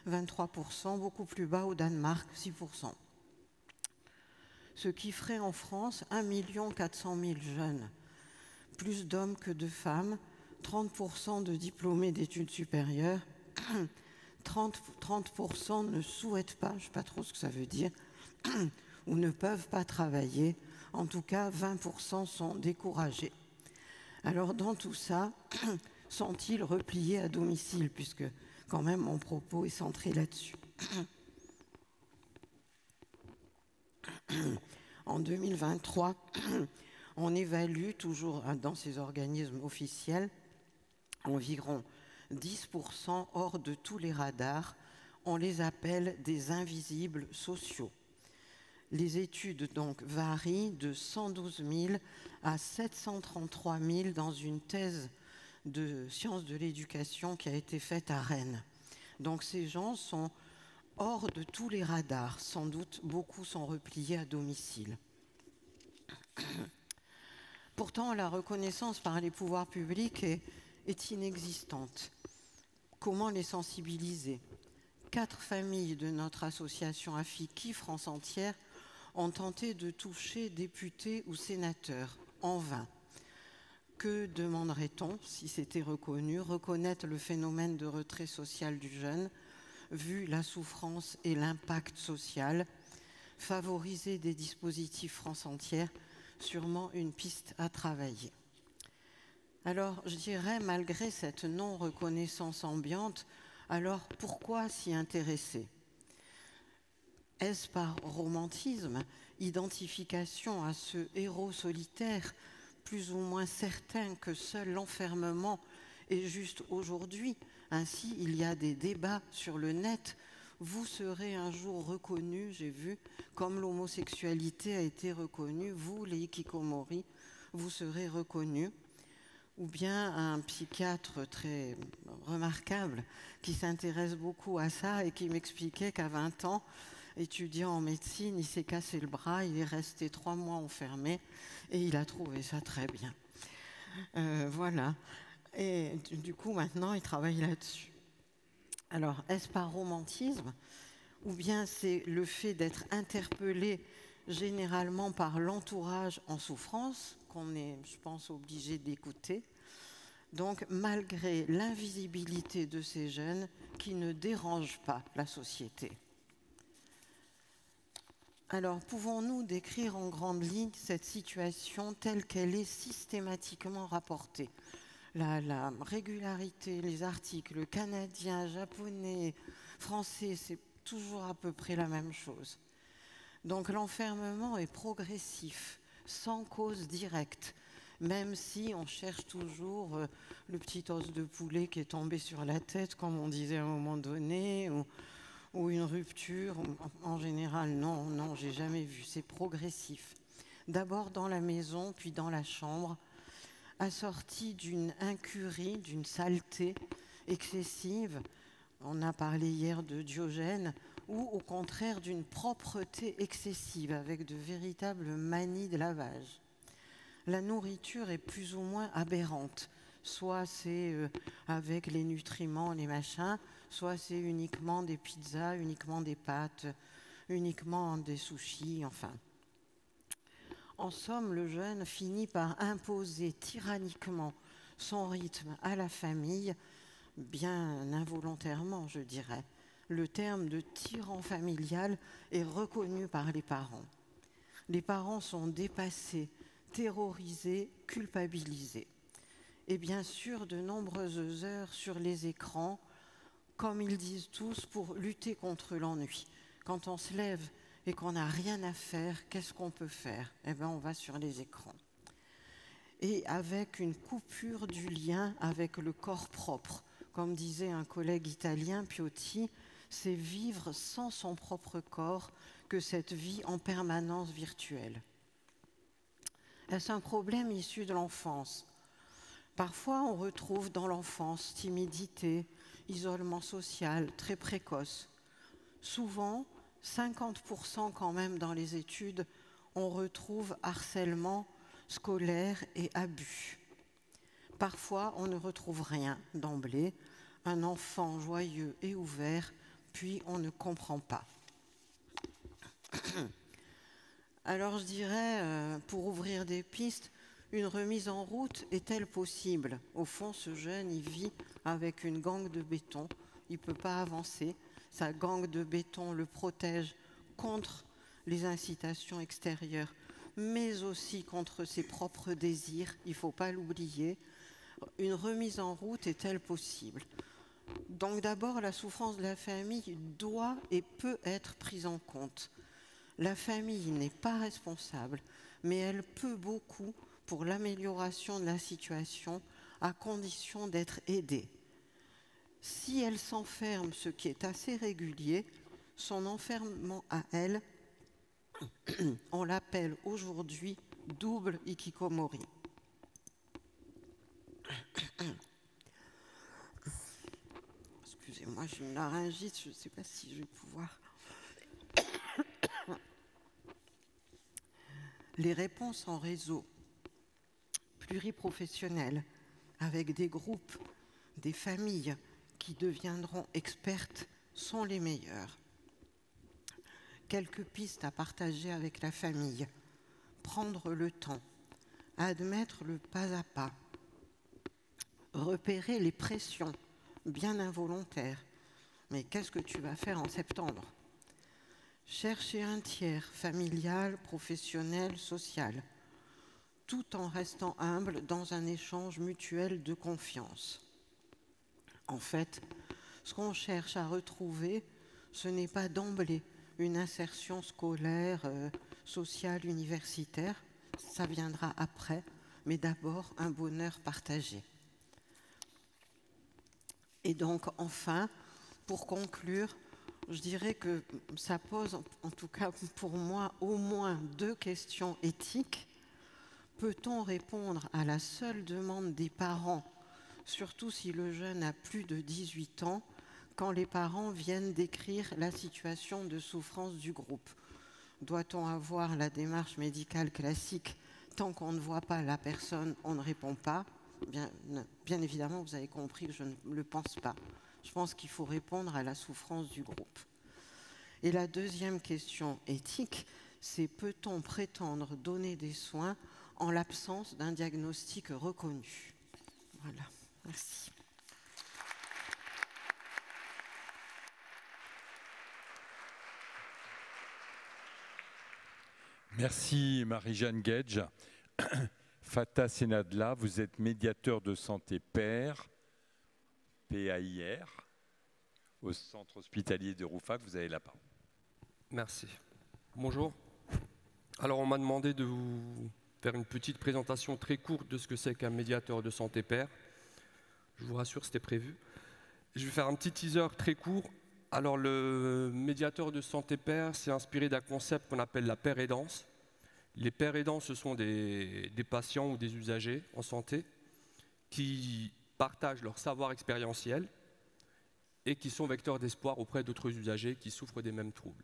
23%, beaucoup plus bas au Danemark, 6%. Ce qui ferait en France 1 400 000 jeunes, plus d'hommes que de femmes, 30% de diplômés d'études supérieures, 30% ne souhaitent pas, je ne sais pas trop ce que ça veut dire, ou ne peuvent pas travailler. En tout cas, 20% sont découragés. Alors, dans tout ça, sont-ils repliés à domicile, puisque quand même mon propos est centré là-dessus. En 2023, on évalue toujours dans ces organismes officiels environ 10% hors de tous les radars. On les appelle des invisibles sociaux. Les études donc varient de 112 000 à 733 000 dans une thèse de sciences de l'éducation qui a été faite à Rennes. Donc ces gens sont hors de tous les radars. Sans doute, beaucoup sont repliés à domicile. Pourtant, la reconnaissance par les pouvoirs publics est inexistante. Comment les sensibiliser ? 4 familles de notre association AFIKI, France entière, ont tenté de toucher députés ou sénateurs, en vain. Que demanderait-on, si c'était reconnu, reconnaître le phénomène de retrait social du jeune, vu la souffrance et l'impact social, favoriser des dispositifs France entière, sûrement une piste à travailler. Alors, je dirais, malgré cette non-reconnaissance ambiante, alors pourquoi s'y intéresser ? Est-ce par romantisme, identification à ce héros solitaire, plus ou moins certain que seul l'enfermement est juste aujourd'hui? Ainsi, il y a des débats sur le net. Vous serez un jour reconnu, j'ai vu, comme l'homosexualité a été reconnue, vous, les hikikomori, vous serez reconnus. Ou bien un psychiatre très remarquable qui s'intéresse beaucoup à ça et qui m'expliquait qu'à 20 ans, étudiant en médecine, il s'est cassé le bras, il est resté 3 mois enfermé et il a trouvé ça très bien. Voilà. Et du coup, maintenant, il travaille là-dessus. Alors, est-ce par romantisme ou bien c'est le fait d'être interpellé généralement par l'entourage en souffrance qu'on est, je pense, obligé d'écouter. Donc, malgré l'invisibilité de ces jeunes qui ne dérangent pas la société. Alors, pouvons-nous décrire en grande ligne cette situation telle qu'elle est systématiquement rapportée ? La régularité, les articles canadiens, japonais, français, c'est toujours à peu près la même chose. Donc l'enfermement est progressif, sans cause directe, même si on cherche toujours le petit os de poulet qui est tombé sur la tête, comme on disait à un moment donné, ou une rupture. En général, non, j'ai jamais vu. C'est progressif. D'abord dans la maison, puis dans la chambre, assorti d'une incurie, d'une saleté excessive. On a parlé hier de Diogène, ou au contraire d'une propreté excessive, avec de véritables manies de lavage. La nourriture est plus ou moins aberrante. Soit c'est avec les nutriments, les machins, soit c'est uniquement des pizzas, uniquement des pâtes, uniquement des sushis, enfin. En somme, le jeune finit par imposer tyranniquement son rythme à la famille, bien involontairement, je dirais. Le terme de tyran familial est reconnu par les parents. Les parents sont dépassés, terrorisés, culpabilisés. Et bien sûr, de nombreuses heures sur les écrans, comme ils disent tous, pour lutter contre l'ennui. Quand on se lève et qu'on n'a rien à faire, qu'est-ce qu'on peut faire ? Eh bien, on va sur les écrans. Et avec une coupure du lien avec le corps propre. Comme disait un collègue italien, Piotti, c'est vivre sans son propre corps que cette vie en permanence virtuelle. Est-ce un problème issu de l'enfance? Parfois, on retrouve dans l'enfance timidité, isolement social très précoce. Souvent, 50% quand même dans les études, on retrouve harcèlement scolaire et abus. Parfois, on ne retrouve rien d'emblée, un enfant joyeux et ouvert, puis on ne comprend pas. Alors je dirais, pour ouvrir des pistes, une remise en route est-elle possible? Au fond, ce jeune, il vit avec une gangue de béton, il ne peut pas avancer. Sa gangue de béton le protège contre les incitations extérieures, mais aussi contre ses propres désirs, il ne faut pas l'oublier. Une remise en route est-elle possible? Donc d'abord, la souffrance de la famille doit et peut être prise en compte. La famille n'est pas responsable, mais elle peut beaucoup pour l'amélioration de la situation, à condition d'être aidée. Si elle s'enferme, ce qui est assez régulier, son enfermement à elle, on l'appelle aujourd'hui double hikikomori. Excusez-moi, j'ai une laryngite, je ne sais pas si je vais pouvoir. Les réponses en réseau pluriprofessionnelles, avec des groupes, des familles qui deviendront expertes, sont les meilleures. Quelques pistes à partager avec la famille. Prendre le temps, admettre le pas à pas, repérer les pressions, bien involontaires. Mais qu'est-ce que tu vas faire en septembre? Chercher un tiers, familial, professionnel, social, tout en restant humble dans un échange mutuel de confiance. En fait, ce qu'on cherche à retrouver, ce n'est pas d'emblée une insertion scolaire, sociale, universitaire, ça viendra après, mais d'abord un bonheur partagé. Et donc, enfin, pour conclure, je dirais que ça pose, en tout cas pour moi, au moins 2 questions éthiques. Peut-on répondre à la seule demande des parents, surtout si le jeune a plus de 18 ans, quand les parents viennent décrire la situation de souffrance du groupe? Doit-on avoir la démarche médicale classique? Tant qu'on ne voit pas la personne, on ne répond pas. Bien évidemment, vous avez compris que je ne le pense pas. Je pense qu'il faut répondre à la souffrance du groupe. Et la deuxième question éthique, c'est peut-on prétendre donner des soins en l'absence d'un diagnostic reconnu? Voilà, merci. Merci Marie-Jeanne Guedj. Fatah Senadla, vous êtes médiateur de santé PAIR, P-A-I-R, au centre hospitalier de Rouffach. Vous avez la parole. Merci. Bonjour. Alors, on m'a demandé de vous faire une petite présentation très courte de ce que c'est qu'un médiateur de santé PAIR. Je vous rassure, c'était prévu. Je vais faire un petit teaser très court. Alors, le médiateur de santé PAIR, c'est inspiré d'un concept qu'on appelle la pair aidance. Les pairs aidants, ce sont des patients ou des usagers en santé qui partagent leur savoir expérientiel et qui sont vecteurs d'espoir auprès d'autres usagers qui souffrent des mêmes troubles.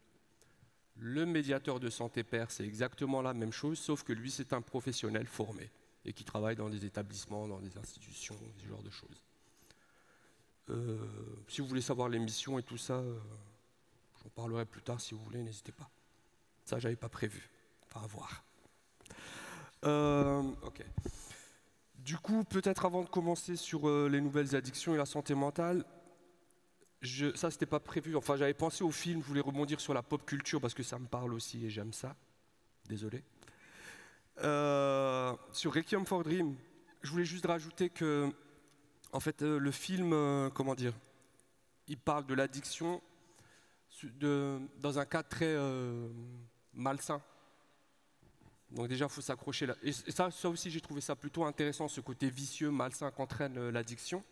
Le médiateur de santé PAIR, c'est exactement la même chose, sauf que lui, c'est un professionnel formé et qui travaille dans des établissements, dans des institutions, ce genre de choses. Si vous voulez savoir les missions et tout ça, j'en parlerai plus tard si vous voulez, n'hésitez pas. Ça, j'avais pas prévu. Enfin, à voir. Ok. Du coup, peut-être avant de commencer sur les nouvelles addictions et la santé mentale, ça, c'était pas prévu. Enfin, j'avais pensé au film, je voulais rebondir sur la pop culture parce que ça me parle aussi et j'aime ça. Désolé. Sur Requiem for Dream, je voulais juste rajouter que, en fait, le film, comment dire, il parle de l'addiction dans un cadre très malsain. Donc déjà, il faut s'accrocher là. Et ça aussi, j'ai trouvé ça plutôt intéressant, ce côté vicieux, malsain qu'entraîne l'addiction.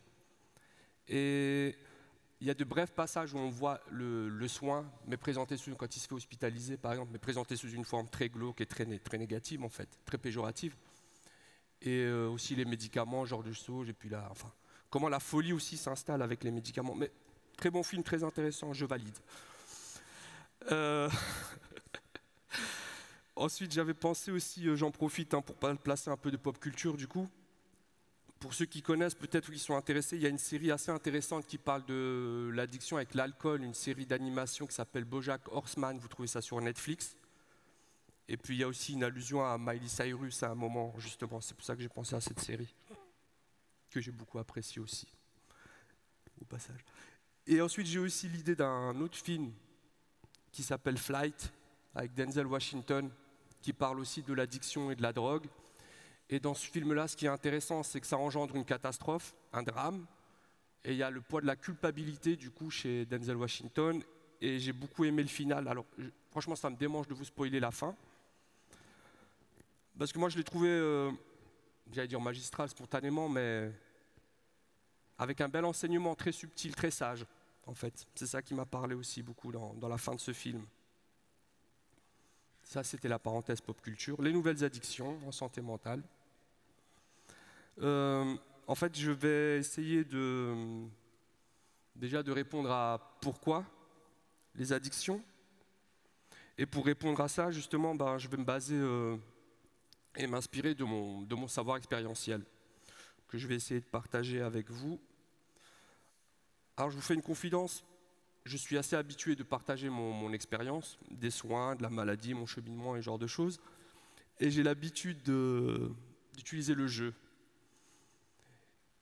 Et il y a de brefs passages où on voit le soin, mais présenté quand il se fait hospitaliser, par exemple, mais présenté sous une forme très glauque et très négative, en fait, très péjorative. Et aussi les médicaments, genre de sauge, et puis là, enfin, comment la folie aussi s'installe avec les médicaments. Mais très bon film, très intéressant, je valide. Ensuite, j'avais pensé aussi, j'en profite pour placer un peu de pop culture du coup. Pour ceux qui connaissent, peut-être ou qui sont intéressés, il y a une série assez intéressante qui parle de l'addiction avec l'alcool, une série d'animation qui s'appelle BoJack Horseman, vous trouvez ça sur Netflix. Et puis il y a aussi une allusion à Miley Cyrus à un moment, justement, c'est pour ça que j'ai pensé à cette série, que j'ai beaucoup appréciée aussi, au passage. Et ensuite, j'ai aussi l'idée d'un autre film qui s'appelle Flight, avec Denzel Washington, qui parle aussi de l'addiction et de la drogue. Et dans ce film-là, ce qui est intéressant, c'est que ça engendre une catastrophe, un drame, et il y a le poids de la culpabilité, du coup, chez Denzel Washington, et j'ai beaucoup aimé le final. Alors, franchement, ça me démange de vous spoiler la fin, parce que moi, je l'ai trouvé, j'allais dire magistral, spontanément, mais avec un bel enseignement très subtil, très sage, en fait. C'est ça qui m'a parlé aussi beaucoup dans la fin de ce film. Ça, c'était la parenthèse pop culture. Les nouvelles addictions en santé mentale. En fait, je vais essayer déjà de répondre à pourquoi les addictions. Et pour répondre à ça, justement, je vais me baser et m'inspirer de mon savoir expérientiel, que je vais essayer de partager avec vous. Alors, je vous fais une confidence. Je suis assez habitué de partager mon expérience, des soins, de la maladie, mon cheminement et ce genre de choses. Et j'ai l'habitude d'utiliser le jeu.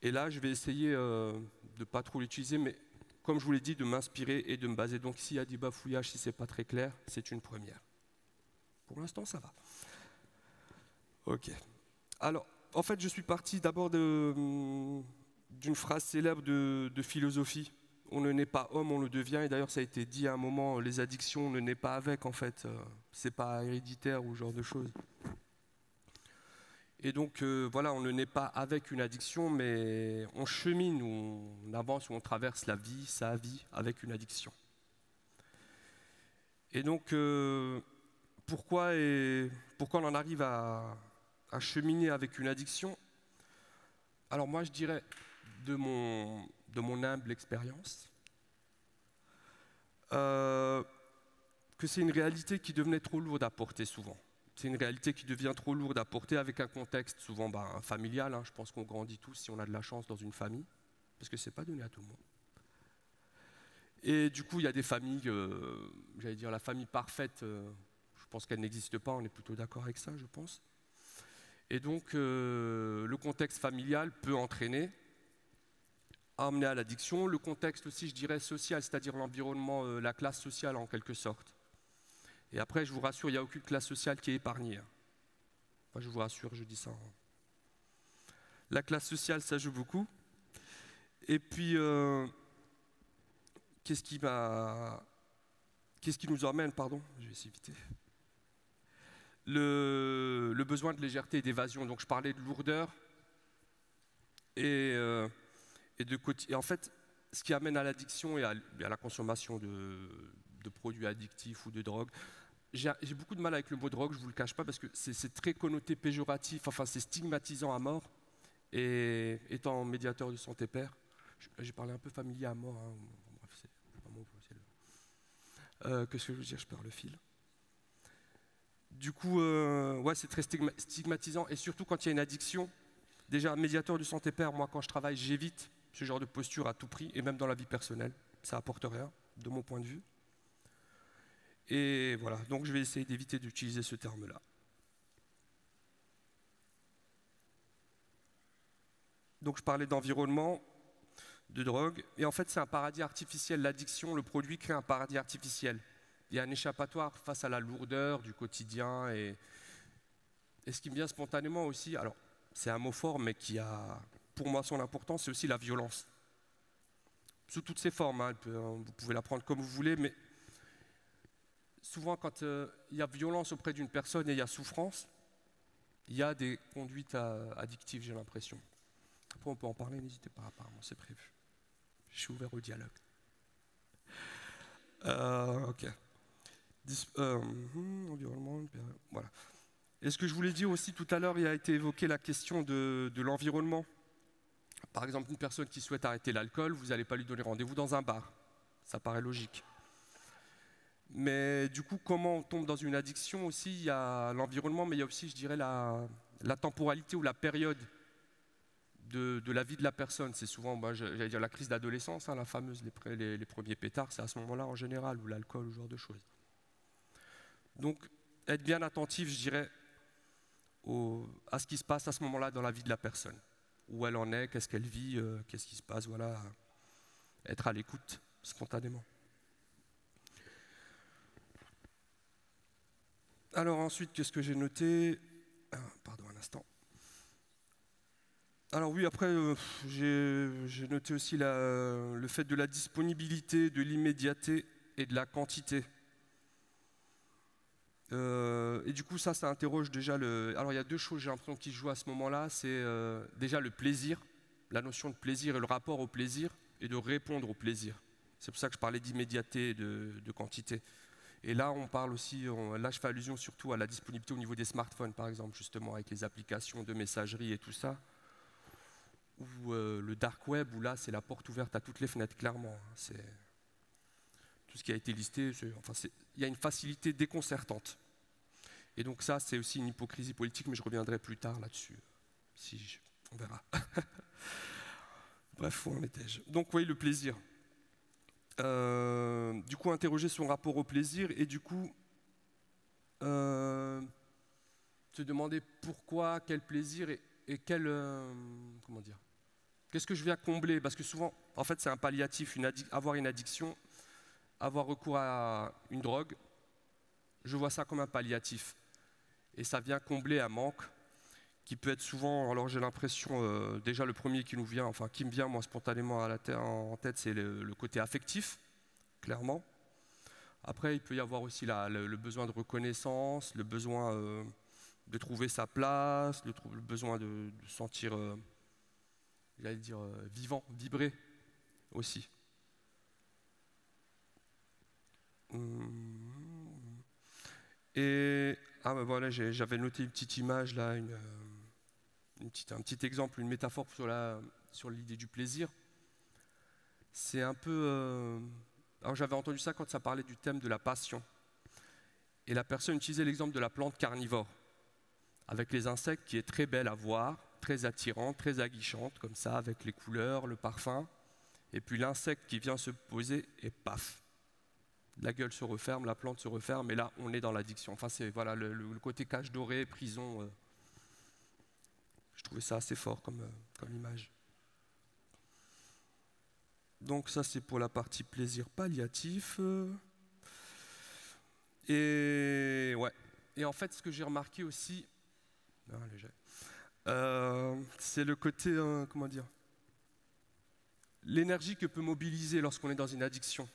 Et là, je vais essayer de ne pas trop l'utiliser, mais comme je vous l'ai dit, de m'inspirer et de me baser. Donc s'il y a des bafouillages, si ce n'est pas très clair, c'est une première. Pour l'instant, ça va. Ok. Alors, en fait, je suis parti d'abord d'une phrase célèbre de philosophie. On ne naît pas homme, on le devient. Et d'ailleurs, ça a été dit à un moment, les addictions, on ne naît pas avec, en fait. C'est pas héréditaire ou ce genre de choses. Et donc, voilà, on ne naît pas avec une addiction, mais on chemine, on avance ou on traverse la vie, sa vie, avec une addiction. Et donc, pourquoi on en arrive à cheminer avec une addiction? Alors moi, je dirais, de mon humble expérience, que c'est une réalité qui devenait trop lourde à porter souvent. C'est une réalité qui devient trop lourde à porter avec un contexte souvent familial. Je pense qu'on grandit tous, si on a de la chance, dans une famille, parce que ce n'est pas donné à tout le monde. Et du coup, il y a des familles, j'allais dire la famille parfaite, je pense qu'elle n'existe pas, on est plutôt d'accord avec ça, je pense. Et donc, le contexte familial peut entraîner, amener à l'addiction. Le contexte aussi, je dirais, social, c'est-à-dire l'environnement, la classe sociale en quelque sorte. Et après, je vous rassure, il n'y a aucune classe sociale qui est épargnée. Enfin, je vous rassure, je dis ça. La classe sociale, ça joue beaucoup. Et puis, qu'est-ce qui nous emmène, pardon, je vais essayer vite. Le besoin de légèreté et d'évasion. Donc, je parlais de lourdeur et en fait, ce qui amène à l'addiction et à la consommation de produits addictifs ou de drogue. J'ai beaucoup de mal avec le mot drogue, je ne vous le cache pas, parce que c'est très connoté péjoratif, enfin c'est stigmatisant à mort. Et étant médiateur de santé père, j'ai parlé un peu familier à mort, bref, c'est pas mon qu'est-ce que je veux dire, je perds le fil. Du coup, ouais, c'est très stigmatisant, et surtout quand il y a une addiction. Déjà, médiateur de santé père, moi quand je travaille, j'évite ce genre de posture à tout prix, et même dans la vie personnelle, ça apporte rien, de mon point de vue. Et voilà, donc je vais essayer d'éviter d'utiliser ce terme-là. Donc je parlais d'environnement, de drogue, et en fait c'est un paradis artificiel. L'addiction, le produit crée un paradis artificiel. Il y a un échappatoire face à la lourdeur du quotidien, et ce qui me vient spontanément aussi, alors c'est un mot fort, mais qui a pour moi son importance, c'est aussi la violence. Sous toutes ses formes, vous pouvez la prendre comme vous voulez, mais souvent, quand il y a violence auprès d'une personne et il y a souffrance, il y a des conduites addictives, j'ai l'impression. Après, on peut en parler, n'hésitez pas, apparemment, c'est prévu. Je suis ouvert au dialogue. Ok. Environnement, voilà. Et ce que je voulais dire aussi tout à l'heure, il a été évoqué la question de l'environnement. Par exemple, une personne qui souhaite arrêter l'alcool, vous n'allez pas lui donner rendez-vous dans un bar. Ça paraît logique. Mais du coup, comment on tombe dans une addiction aussi, il y a l'environnement, mais il y a aussi, je dirais, la temporalité ou la période de la vie de la personne. C'est souvent, j'allais dire, la crise d'adolescence, hein, la fameuse, les premiers pétards, c'est à ce moment-là en général, ou l'alcool, ou ce genre de choses. Donc, être bien attentif, je dirais, à ce qui se passe à ce moment-là dans la vie de la personne. Où elle en est, qu'est-ce qu'elle vit, qu'est-ce qui se passe, voilà. Être à l'écoute, spontanément. Alors ensuite, qu'est-ce que j'ai noté? Pardon, un instant. Alors oui, après, j'ai noté aussi le fait de la disponibilité, de l'immédiateté et de la quantité. Et du coup, ça interroge déjà Alors il y a deux choses, j'ai l'impression, qui se jouent à ce moment-là. C'est déjà le plaisir, la notion de plaisir et le rapport au plaisir, et de répondre au plaisir. C'est pour ça que je parlais d'immédiateté et de quantité. Et là, on parle aussi, là je fais allusion surtout à la disponibilité au niveau des smartphones, par exemple, justement, avec les applications de messagerie et tout ça. Ou le dark web, où là, c'est la porte ouverte à toutes les fenêtres, clairement. C'est tout ce qui a été listé, il y a une facilité déconcertante. Et donc ça, c'est aussi une hypocrisie politique, mais je reviendrai plus tard là-dessus. On verra. Bref, où en étais-je? Donc oui, le plaisir. Du coup, interroger son rapport au plaisir et du coup, se demander pourquoi, quel plaisir et quel... comment dire? Qu'est-ce que je viens combler? Parce que souvent, en fait, c'est un palliatif, avoir une addiction, avoir recours à une drogue, je vois ça comme un palliatif. Et ça vient combler un manque qui peut être souvent, alors j'ai l'impression, déjà le premier qui me vient moi spontanément en tête, c'est le côté affectif, clairement. Après, il peut y avoir aussi le besoin de reconnaissance, le besoin de trouver sa place, le besoin de sentir, j'allais dire, vivant, vibrer aussi. Et voilà, j'avais noté une petite image là, un petit exemple, une métaphore sur l'idée du plaisir. C'est un peu... alors j'avais entendu ça quand ça parlait du thème de la passion. Et la personne utilisait l'exemple de la plante carnivore, avec les insectes qui est très belle à voir, très attirante, très aguichante, comme ça, avec les couleurs, le parfum. Et puis l'insecte qui vient se poser et paf, la gueule se referme, la plante se referme, et là, on est dans l'addiction. Enfin, c'est voilà, le côté cage dorée, prison. Je trouvais ça assez fort comme image. Donc ça, c'est pour la partie plaisir palliatif. Et ouais. Et en fait, ce que j'ai remarqué aussi, c'est le côté, comment dire, l'énergie que peut mobiliser lorsqu'on est dans une addiction.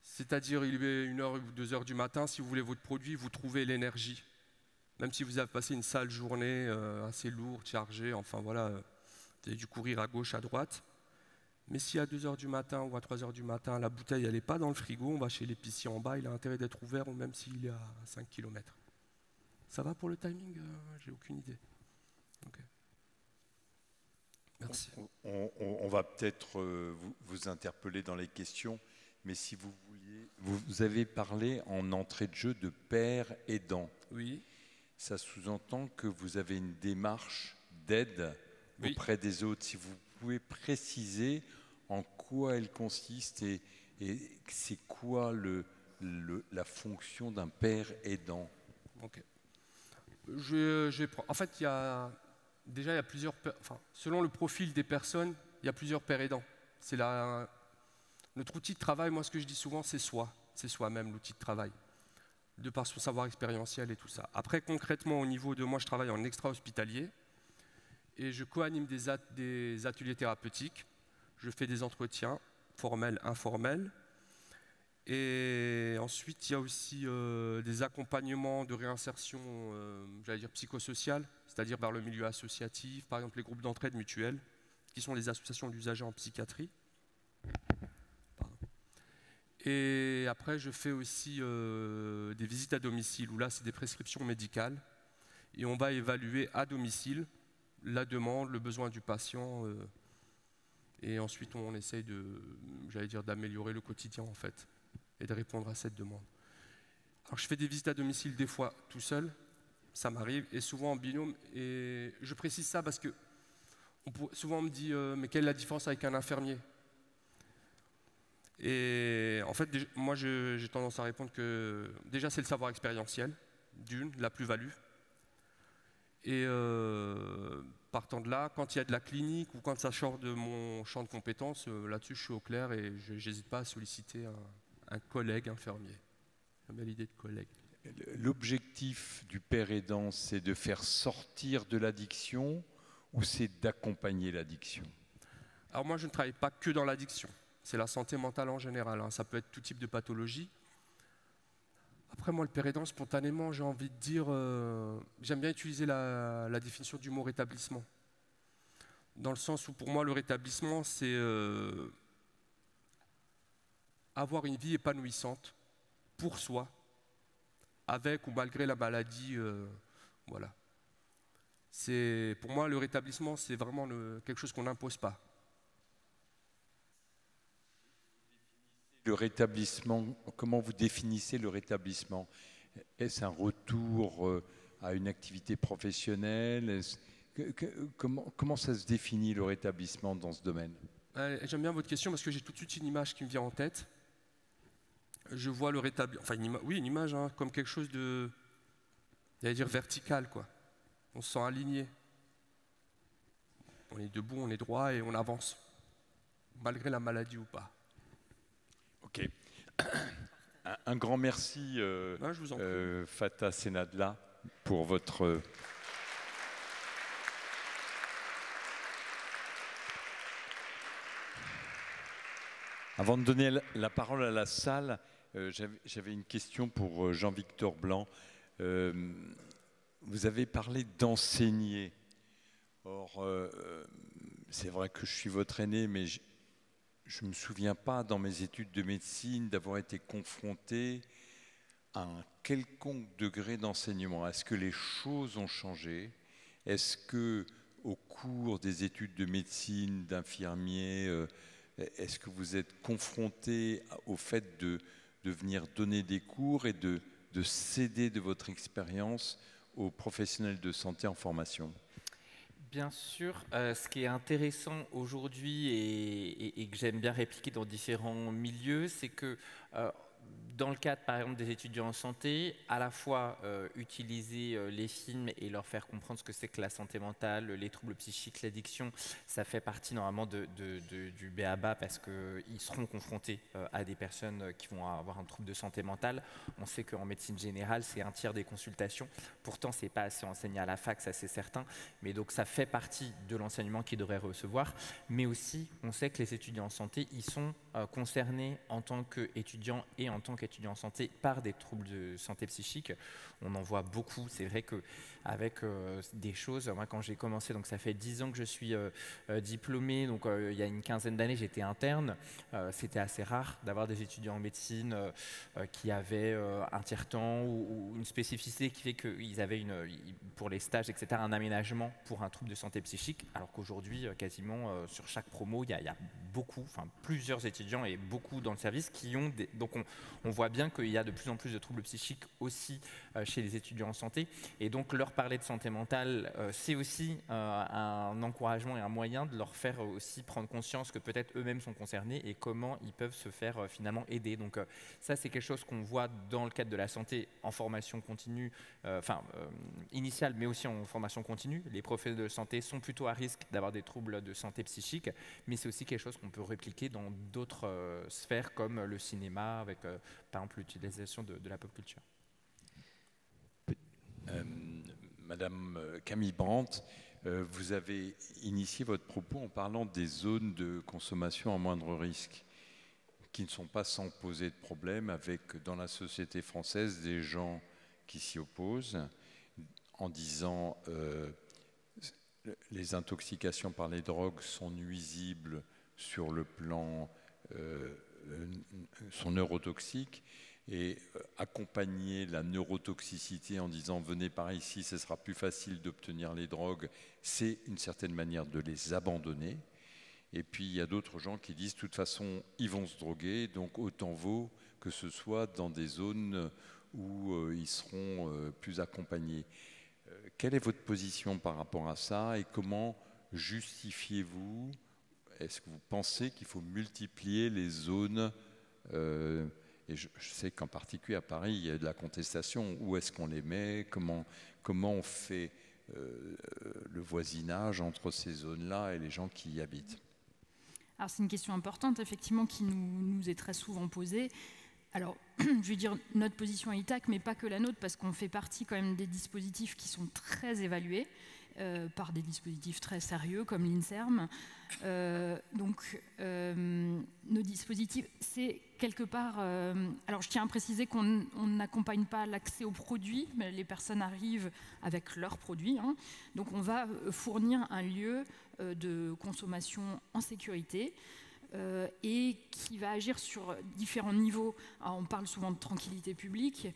C'est-à-dire, il est 1h ou 2h du matin, si vous voulez votre produit, vous trouvez l'énergie. Même si vous avez passé une sale journée assez lourde, chargée, enfin voilà, vous avez dû courir à gauche, à droite. Mais si à 2h du matin ou à 3h du matin, la bouteille elle n'est pas dans le frigo, on va chez l'épicier en bas, il a intérêt d'être ouvert, ou même s'il est à 5 km. Ça va pour le timing? J'ai aucune idée. Okay. Merci. On va peut-être vous interpeller dans les questions, mais si vous vouliez, vous avez parlé en entrée de jeu de père aidant. Oui. Ça sous-entend que vous avez une démarche d'aide auprès des autres. Si vous pouvez préciser en quoi elle consiste et c'est quoi la fonction d'un père aidant. Ok. En fait, il y a plusieurs... selon le profil des personnes, il y a plusieurs pères aidants. C'est notre outil de travail, moi, ce que je dis souvent, c'est soi. C'est soi-même, l'outil de travail, de par son savoir expérientiel et tout ça. Après, concrètement, au niveau de moi, je travaille en extra-hospitalier et je co-anime des ateliers thérapeutiques. Je fais des entretiens formels, informels. Et ensuite, il y a aussi des accompagnements de réinsertion, j'allais dire psychosociale, c'est-à-dire vers le milieu associatif, par exemple les groupes d'entraide mutuelle, qui sont les associations d'usagers en psychiatrie. Pardon. Et après, je fais aussi des visites à domicile, où là, c'est des prescriptions médicales. Et on va évaluer à domicile la demande, le besoin du patient. Et ensuite, on essaye d'améliorer le quotidien, en fait, et de répondre à cette demande. Alors, je fais des visites à domicile des fois tout seul, ça m'arrive, et souvent en binôme. Et je précise ça parce que souvent on me dit mais quelle est la différence avec un infirmier? Et en fait, moi j'ai tendance à répondre que déjà c'est le savoir expérientiel, la plus-value. Et partant de là, quand il y a de la clinique ou quand ça sort de mon champ de compétences, là-dessus je suis au clair et je n'hésite pas à solliciter un collègue infirmier. J'aime bien l'idée de collègue. L'objectif du père aidant, c'est de faire sortir de l'addiction ou c'est d'accompagner l'addiction? Alors moi, je ne travaille pas que dans l'addiction. C'est la santé mentale en général. Ça peut être tout type de pathologie. Après, moi, le père aidant, spontanément, j'ai envie de dire... j'aime bien utiliser la définition du mot rétablissement. Dans le sens où, pour moi, le rétablissement, c'est avoir une vie épanouissante pour soi, avec ou malgré la maladie, voilà. Pour moi, le rétablissement, c'est vraiment quelque chose qu'on n'impose pas. Le rétablissement, comment vous définissez le rétablissement? Est-ce un retour à une activité professionnelle? Comment ça se définit le rétablissement dans ce domaine? J'aime bien votre question parce que j'ai tout de suite une image qui me vient en tête. Je vois le rétablissement, enfin une image comme quelque chose de, j'allais dire vertical, quoi. On se sent aligné. On est debout, on est droit et on avance, malgré la maladie ou pas. Ok. Un grand merci, je vous en prie. Fatah Senadla, pour votre... Avant de donner la parole à la salle, j'avais une question pour Jean-Victor Blanc. Vous avez parlé d'enseigner. Or, c'est vrai que je suis votre aîné, mais je ne me souviens pas, dans mes études de médecine, d'avoir été confronté à un quelconque degré d'enseignement. Est-ce que les choses ont changé? Est-ce que, au cours des études de médecine, d'infirmier, est-ce que vous êtes confronté au fait de venir donner des cours et de céder de votre expérience aux professionnels de santé en formation? Bien sûr, ce qui est intéressant aujourd'hui et que j'aime bien répliquer dans différents milieux, c'est que dans le cadre, par exemple, des étudiants en santé, à la fois utiliser les films et leur faire comprendre ce que c'est que la santé mentale, les troubles psychiques, l'addiction, ça fait partie normalement du b.a.-ba parce qu'ils seront confrontés à des personnes qui vont avoir un trouble de santé mentale. On sait qu'en médecine générale, c'est 1/3 des consultations. Pourtant, ce n'est pas assez enseigné à la fac, ça c'est certain. Mais donc, ça fait partie de l'enseignement qu'ils devraient recevoir. Mais aussi, on sait que les étudiants en santé, ils sont concernés en tant qu'étudiants et en tant qu'étudiants en santé par des troubles de santé psychique. On en voit beaucoup. C'est vrai qu'avec des choses, moi quand j'ai commencé, donc ça fait 10 ans que je suis diplômé, donc il y a une quinzaine d'années j'étais interne. C'était assez rare d'avoir des étudiants en médecine qui avaient un tiers-temps ou une spécificité qui fait qu'ils avaient pour les stages, etc., un aménagement pour un trouble de santé psychique, alors qu'aujourd'hui, quasiment sur chaque promo, il y a beaucoup, enfin plusieurs étudiants et beaucoup dans le service qui ont des... Donc on voit bien qu'il y a de plus en plus de troubles psychiques aussi chez les étudiants en santé. Et donc leur parler de santé mentale, c'est aussi un encouragement et un moyen de leur faire aussi prendre conscience que peut-être eux-mêmes sont concernés et comment ils peuvent se faire finalement aider. Donc ça, c'est quelque chose qu'on voit dans le cadre de la santé en formation continue, initiale, mais aussi en formation continue. Les professionnels de santé sont plutôt à risque d'avoir des troubles de santé psychique, mais c'est aussi quelque chose qu'on peut répliquer dans d'autres sphères comme le cinéma, avec par exemple l'utilisation de la pop culture. Madame Camille Brandt, vous avez initié votre propos en parlant des zones de consommation à moindre risque, qui ne sont pas sans poser de problème, avec dans la société française des gens qui s'y opposent, en disant les intoxications par les drogues sont nuisibles sur le plan sont neurotoxiques, et accompagner la neurotoxicité en disant venez par ici, ce sera plus facile d'obtenir les drogues, c'est une certaine manière de les abandonner. Et puis il y a d'autres gens qui disent de toute façon ils vont se droguer, donc autant vaut que ce soit dans des zones où ils seront plus accompagnés. Quelle est votre position par rapport à ça et comment justifiez-vous? Est-ce que vous pensez qu'il faut multiplier les zones et je sais qu'en particulier à Paris, il y a de la contestation. Où est-ce qu'on les met? Comment on fait le voisinage entre ces zones-là et les gens qui y habitent? Alors c'est une question importante, effectivement, qui nous est très souvent posée. Alors, je vais dire notre position à ITAC, mais pas que la nôtre, parce qu'on fait partie quand même des dispositifs qui sont très évalués par des dispositifs très sérieux, comme l'INSERM. Nos dispositifs, c'est quelque part... alors, je tiens à préciser qu'on n'accompagne pas l'accès aux produits, mais les personnes arrivent avec leurs produits. Hein. Donc, on va fournir un lieu de consommation en sécurité, et qui va agir sur différents niveaux. Alors, on parle souvent de tranquillité publique.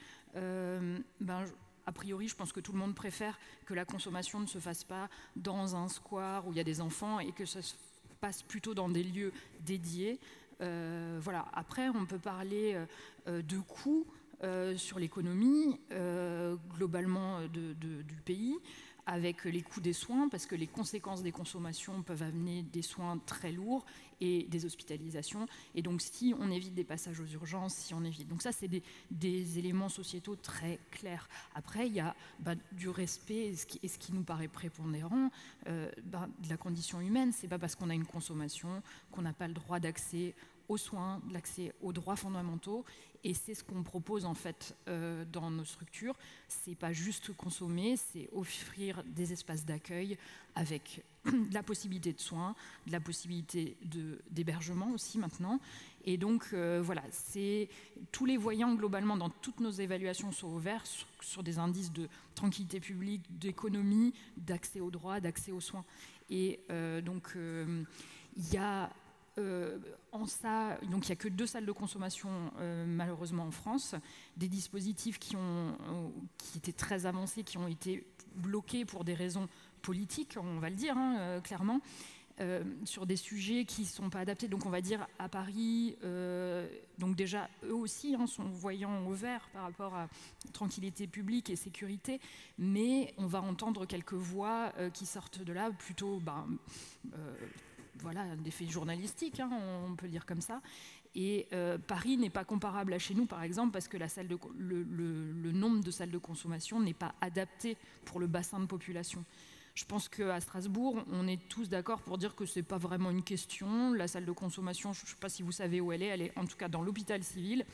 A priori, je pense que tout le monde préfère que la consommation ne se fasse pas dans un square où il y a des enfants et que ça se passe plutôt dans des lieux dédiés. Voilà. Après, on peut parler de coûts sur l'économie globalement du pays, avec les coûts des soins, parce que les conséquences des consommations peuvent amener des soins très lourds et des hospitalisations. Et donc, si on évite des passages aux urgences, si on évite... Donc ça, c'est des éléments sociétaux très clairs. Après, il y a du respect, et ce qui nous paraît prépondérant, de la condition humaine. C'est pas parce qu'on a une consommation qu'on n'a pas le droit d'accès aux soins, de l'accès aux droits fondamentaux. Et c'est ce qu'on propose en fait dans nos structures. C'est pas juste consommer, c'est offrir des espaces d'accueil avec de la possibilité de soins, de la possibilité d'hébergement aussi maintenant. Et donc voilà, c'est tous les voyants globalement dans toutes nos évaluations sont ouverts sur des indices de tranquillité publique, d'économie, d'accès aux droits, d'accès aux soins. Et donc il y a en ça, donc il n'y a que 2 salles de consommation malheureusement en France, des dispositifs qui étaient très avancés, qui ont été bloqués pour des raisons politiques, on va le dire clairement, sur des sujets qui ne sont pas adaptés. Donc on va dire à Paris, donc déjà eux aussi sont voyants au vert par rapport à tranquillité publique et sécurité, mais on va entendre quelques voix qui sortent de là plutôt... voilà, des faits journalistiques, on peut le dire comme ça. Et Paris n'est pas comparable à chez nous, par exemple, parce que le nombre de salles de consommation n'est pas adapté pour le bassin de population. Je pense qu'à Strasbourg, on est tous d'accord pour dire que ce n'est pas vraiment une question. La salle de consommation, je ne sais pas si vous savez où elle est en tout cas dans l'hôpital civil.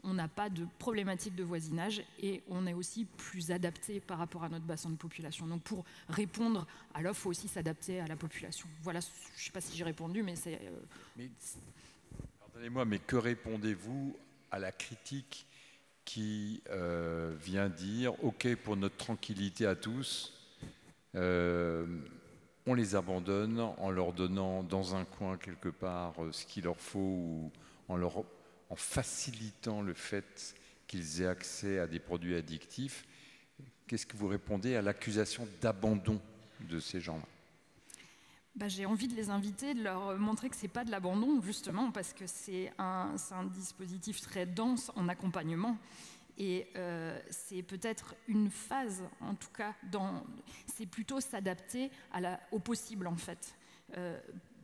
On n'a pas de problématique de voisinage et on est aussi plus adapté par rapport à notre bassin de population. Donc pour répondre à l'offre, il faut aussi s'adapter à la population. Voilà, je ne sais pas si j'ai répondu, mais c'est... Pardonnez-moi, mais que répondez-vous à la critique qui vient dire « Ok, pour notre tranquillité à tous, on les abandonne en leur donnant dans un coin quelque part ce qu'il leur faut ou en facilitant le fait qu'ils aient accès à des produits addictifs ». Qu'est-ce que vous répondez à l'accusation d'abandon de ces gens-là? J'ai envie de les inviter, de leur montrer que ce n'est pas de l'abandon, justement, parce que c'est un dispositif très dense en accompagnement. Et c'est peut-être une phase, en tout cas, c'est plutôt s'adapter au possible, en fait.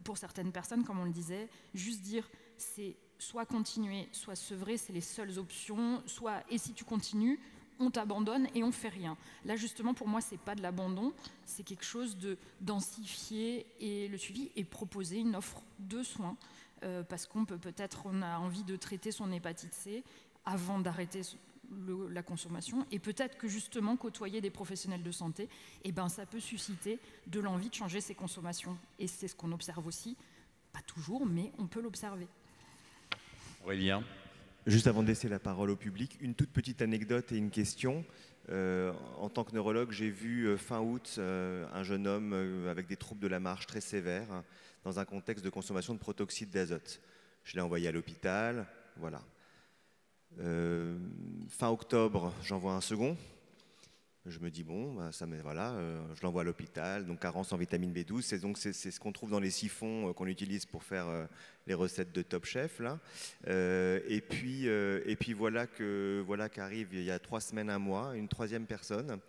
Pour certaines personnes, comme on le disait, juste dire, c'est soit continuer, soit sevrer, c'est les seules options, soit et si tu continues, on t'abandonne et on fait rien. Là, justement, pour moi, c'est pas de l'abandon, c'est quelque chose de densifier et le suivi et proposer une offre de soins, parce qu'on on a envie de traiter son hépatite C avant d'arrêter la consommation, et peut-être que justement côtoyer des professionnels de santé, ça peut susciter de l'envie de changer ses consommations. Et c'est ce qu'on observe aussi, pas toujours, mais on peut l'observer. Aurélien. Juste avant de laisser la parole au public, une toute petite anecdote et une question. En tant que neurologue, j'ai vu fin août un jeune homme avec des troubles de la marche très sévères dans un contexte de consommation de protoxyde d'azote. Je l'ai envoyé à l'hôpital, voilà. Fin octobre, j'envoie un second. Je me dis, bon, bah, je l'envoie à l'hôpital, donc carence en vitamine B12, c'est ce qu'on trouve dans les siphons qu'on utilise pour faire les recettes de Top Chef, là. Et puis voilà qu'arrive, il y a 3 semaines, un mois, une troisième personne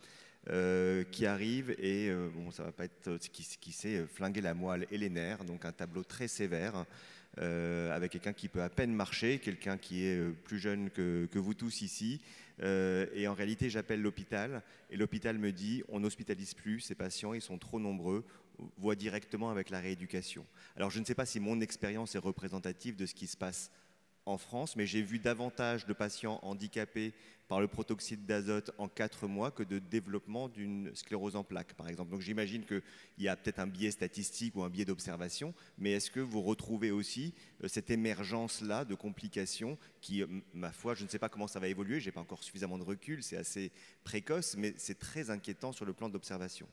qui arrive et bon, ça va pas être qui s'est flingué la moelle et les nerfs, donc un tableau très sévère. Avec quelqu'un qui peut à peine marcher, quelqu'un qui est plus jeune que vous tous ici. Et en réalité, j'appelle l'hôpital et l'hôpital me dit on n'hospitalise plus ces patients, ils sont trop nombreux, voit directement avec la rééducation. Alors je ne sais pas si mon expérience est représentative de ce qui se passe en France, mais j'ai vu davantage de patients handicapés par le protoxyde d'azote en 4 mois que de développement d'une sclérose en plaques, par exemple. Donc j'imagine qu'il y a peut-être un biais statistique ou un biais d'observation, mais est-ce que vous retrouvez aussi cette émergence-là de complications qui, ma foi, je ne sais pas comment ça va évoluer, je n'ai pas encore suffisamment de recul, c'est assez précoce, mais c'est très inquiétant sur le plan de l'observation.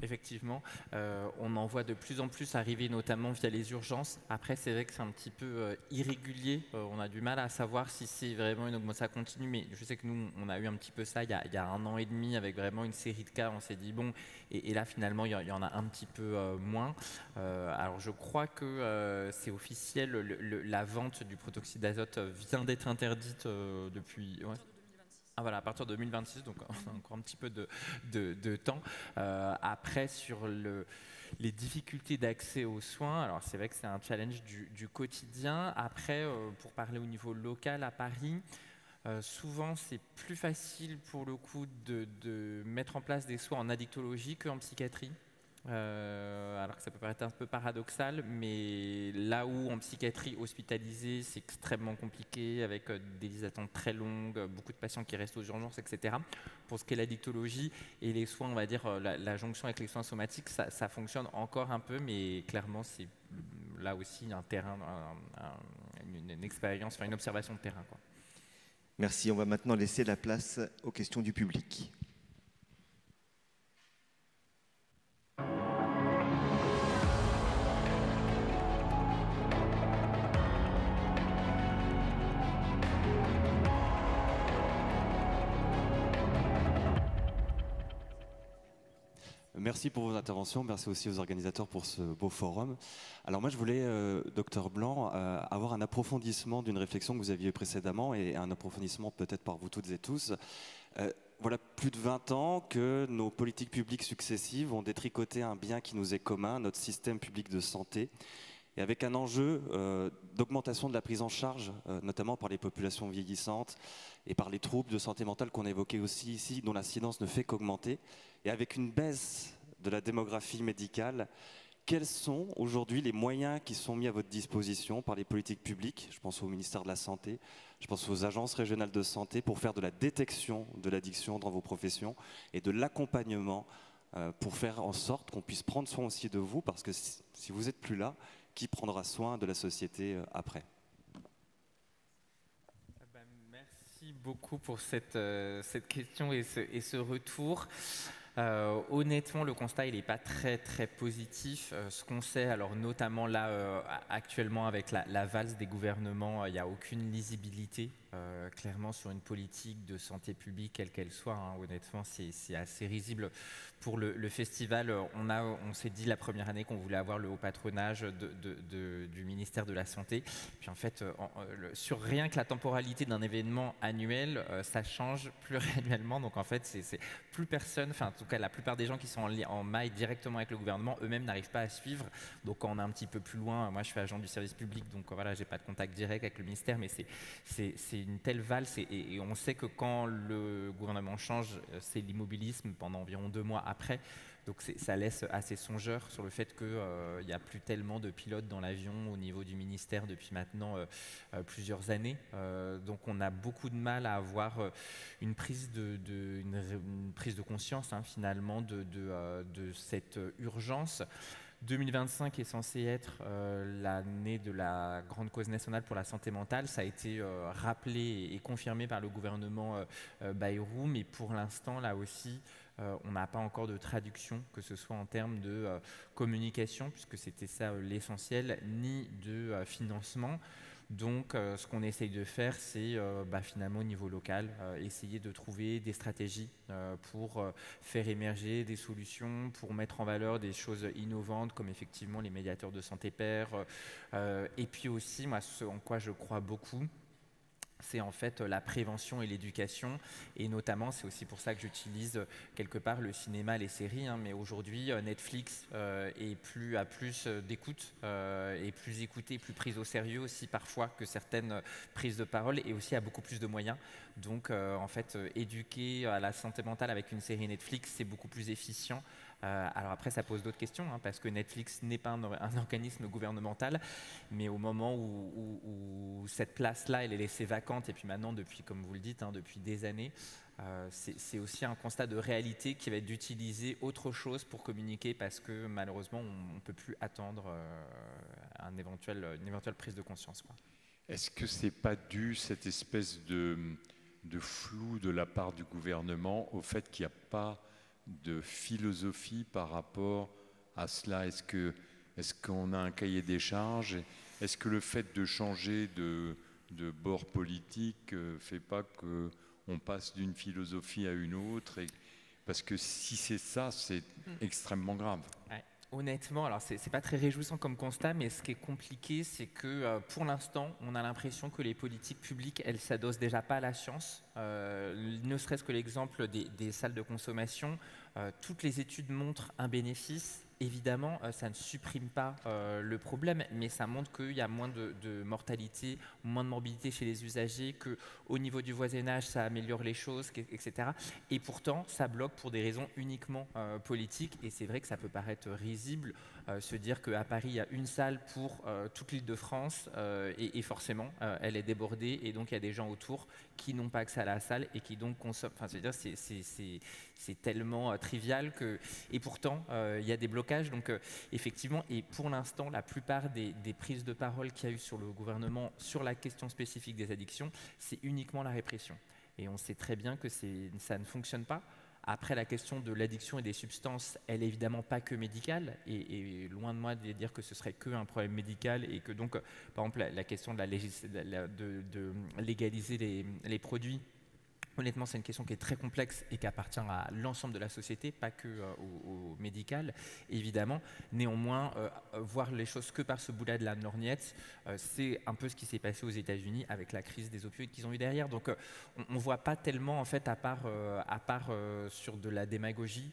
Effectivement, on en voit de plus en plus arriver, notamment via les urgences. Après, c'est vrai que c'est un petit peu irrégulier. On a du mal à savoir si c'est vraiment une augmentation continue, mais je sais que nous, on a eu un petit peu ça il y a 1 an et demi avec vraiment une série de cas. On s'est dit, bon, et là, finalement, il y en a un petit peu moins. Alors, je crois que c'est officiel, la vente du protoxyde d'azote vient d'être interdite depuis... Ouais. Ah, voilà, à partir de 2026, donc on a encore un petit peu de temps. Après, sur les difficultés d'accès aux soins, alors c'est vrai que c'est un challenge du quotidien. Après, pour parler au niveau local à Paris, souvent c'est plus facile pour le coup de mettre en place des soins en addictologie qu'en psychiatrie. Alors que ça peut paraître un peu paradoxal, mais là où en psychiatrie hospitalisée c'est extrêmement compliqué avec des listes d'attente très longues, beaucoup de patients qui restent aux urgences, etc. Pour ce qui est l'addictologie et les soins, on va dire la jonction avec les soins somatiques, ça fonctionne encore un peu, mais clairement c'est là aussi un terrain, une expérience, enfin une observation de terrain, quoi. Merci, on va maintenant laisser la place aux questions du public. Merci pour vos interventions, merci aussi aux organisateurs pour ce beau forum. Alors moi je voulais, Dr Blanc, avoir un approfondissement d'une réflexion que vous aviez précédemment et un approfondissement peut-être par vous toutes et tous. Voilà plus de 20 ans que nos politiques publiques successives ont détricoté un bien qui nous est commun, notre système public de santé, et avec un enjeu d'augmentation de la prise en charge, notamment par les populations vieillissantes et par les troubles de santé mentale qu'on évoquait aussi ici, dont l'incidence ne fait qu'augmenter, et avec une baisse de la démographie médicale. Quels sont aujourd'hui les moyens qui sont mis à votre disposition par les politiques publiques? Je pense au ministère de la Santé, je pense aux agences régionales de santé pour faire de la détection de l'addiction dans vos professions et de l'accompagnement pour faire en sorte qu'on puisse prendre soin aussi de vous, parce que si vous n'êtes plus là, qui prendra soin de la société après? Merci beaucoup pour cette question et ce retour. Honnêtement, le constat il n'est pas très positif. Ce qu'on sait, alors notamment là actuellement avec la valse des gouvernements, il n'y a aucune lisibilité clairement sur une politique de santé publique quelle qu'elle soit. Hein. Honnêtement, c'est assez risible. Pour le festival, on s'est dit la première année qu'on voulait avoir le haut patronage du ministère de la Santé. Puis en fait, sur rien que la temporalité d'un événement annuel, ça change pluriannuellement. Donc en fait, c'est plus personne, enfin en tout cas la plupart des gens qui sont en maille directement avec le gouvernement, eux-mêmes n'arrivent pas à suivre. Donc quand on est un petit peu plus loin, moi je suis agent du service public, donc voilà, j'ai pas de contact direct avec le ministère, mais c'est une telle valse et on sait que quand le gouvernement change, c'est l'immobilisme pendant environ 2 mois après. Donc ça laisse assez songeur sur le fait qu'il n'y a plus tellement de pilotes dans l'avion au niveau du ministère depuis maintenant plusieurs années. Donc on a beaucoup de mal à avoir une prise de conscience finalement de cette urgence. 2025 est censé être l'année de la grande cause nationale pour la santé mentale. Ça a été rappelé et confirmé par le gouvernement Bayrou, mais pour l'instant, là aussi, on n'a pas encore de traduction, que ce soit en termes de communication, puisque c'était ça l'essentiel, ni de financement. Donc, ce qu'on essaye de faire, c'est finalement au niveau local, essayer de trouver des stratégies pour faire émerger des solutions, pour mettre en valeur des choses innovantes, comme effectivement les médiateurs de santé pair. Et puis aussi, moi, ce en quoi je crois beaucoup, c'est en fait la prévention et l'éducation, et notamment c'est aussi pour ça que j'utilise quelque part le cinéma, les séries, mais aujourd'hui Netflix a plus d'écoute, est plus écouté, plus prise au sérieux aussi parfois que certaines prises de parole, et aussi a beaucoup plus de moyens. Donc en fait éduquer à la santé mentale avec une série Netflix, c'est beaucoup plus efficient. Alors après, ça pose d'autres questions, parce que Netflix n'est pas un organisme gouvernemental, mais au moment où cette place-là, elle est laissée vacante, et puis maintenant, depuis, comme vous le dites, depuis des années, c'est aussi un constat de réalité qui va être d'utiliser autre chose pour communiquer, parce que malheureusement, on ne peut plus attendre une éventuelle prise de conscience, quoi. Est-ce que ce n'est pas dû, cette espèce de flou de la part du gouvernement, au fait qu'il n'y a pas de philosophie par rapport à cela? Est-ce qu'on a un cahier des charges? Est-ce que le fait de changer de bord politique fait pas qu'on passe d'une philosophie à une autre? Parce que si c'est ça, c'est extrêmement grave. Ouais. Honnêtement, alors c'est pas très réjouissant comme constat, mais ce qui est compliqué, c'est que pour l'instant, on a l'impression que les politiques publiques, elles s'adossent déjà pas à la science. Ne serait-ce que l'exemple des salles de consommation, toutes les études montrent un bénéfice. Évidemment, ça ne supprime pas le problème, mais ça montre qu'il y a moins de mortalité, moins de morbidité chez les usagers, qu'au niveau du voisinage, ça améliore les choses, etc. Et pourtant, ça bloque pour des raisons uniquement politiques. Et c'est vrai que ça peut paraître risible, se dire qu'à Paris, il y a une salle pour toute l'Île-de-France, et forcément, elle est débordée, et donc il y a des gens autour qui n'ont pas accès à la salle et qui donc consomment. Enfin, c'est-à-dire, c'est tellement trivial que. Et pourtant, il y a des blocages. Donc, effectivement, et pour l'instant, la plupart des prises de parole qu'il y a eu sur le gouvernement sur la question spécifique des addictions, c'est uniquement la répression. Et on sait très bien que ça ne fonctionne pas. Après, la question de l'addiction et des substances, elle est évidemment pas que médicale, et loin de moi de dire que ce serait qu'un problème médical, et que donc, par exemple, la question de légaliser les produits, honnêtement, c'est une question qui est très complexe et qui appartient à l'ensemble de la société, pas que au médical, évidemment. Néanmoins, voir les choses que par ce bout-là de la lorgnette, c'est un peu ce qui s'est passé aux États-Unis avec la crise des opioïdes qu'ils ont eu derrière. Donc, on ne voit pas tellement, en fait, à part sur de la démagogie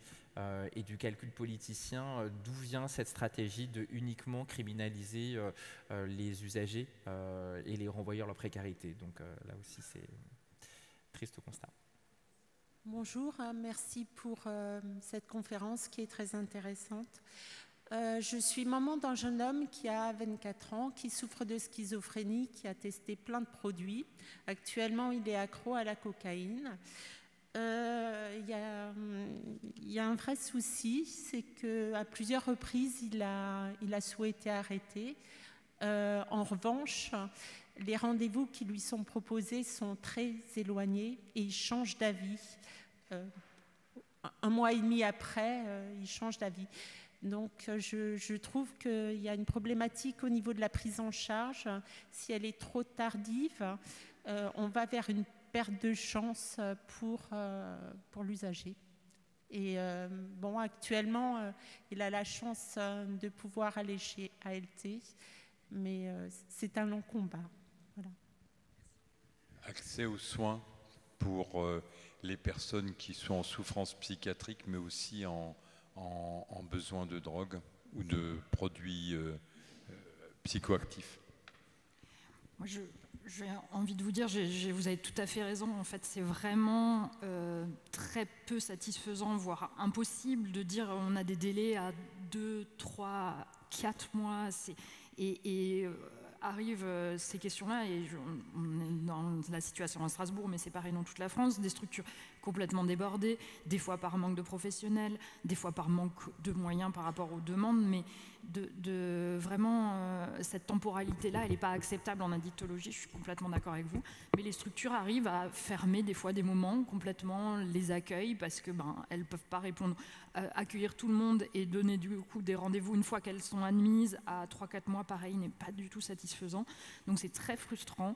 et du calcul politicien, d'où vient cette stratégie de uniquement criminaliser les usagers et les renvoyer à leur précarité. Donc, là aussi, c'est triste constat. Bonjour, merci pour cette conférence qui est très intéressante. Je suis maman d'un jeune homme qui a 24 ans, qui souffre de schizophrénie, qui a testé plein de produits. Actuellement, il est accro à la cocaïne. Il y a un vrai souci, c'est qu'à plusieurs reprises, il a souhaité arrêter. En revanche, les rendez-vous qui lui sont proposés sont très éloignés et il change d'avis. Un mois et demi après, il change d'avis. Donc, je trouve qu'il y a une problématique au niveau de la prise en charge. Si elle est trop tardive, on va vers une perte de chance pour l'usager. Et actuellement, il a la chance de pouvoir aller chez ALT, mais c'est un long combat. Voilà. Accès aux soins pour les personnes qui sont en souffrance psychiatrique, mais aussi en besoin de drogue ou de produits psychoactifs. Moi, j'ai envie de vous dire, vous avez tout à fait raison. En fait, c'est vraiment très peu satisfaisant, voire impossible de dire on a des délais à 2, 3, 4 mois. Arrivent ces questions-là, et on est dans la situation à Strasbourg, mais c'est pareil dans toute la France, des structures complètement débordés, des fois par manque de professionnels, des fois par manque de moyens par rapport aux demandes, mais vraiment, cette temporalité-là, elle n'est pas acceptable en addictologie, je suis complètement d'accord avec vous, mais les structures arrivent à fermer des fois des moments complètement les accueils parce que elles ne peuvent pas répondre, accueillir tout le monde et donner du coup des rendez-vous une fois qu'elles sont admises à 3-4 mois, pareil, n'est pas du tout satisfaisant. Donc c'est très frustrant,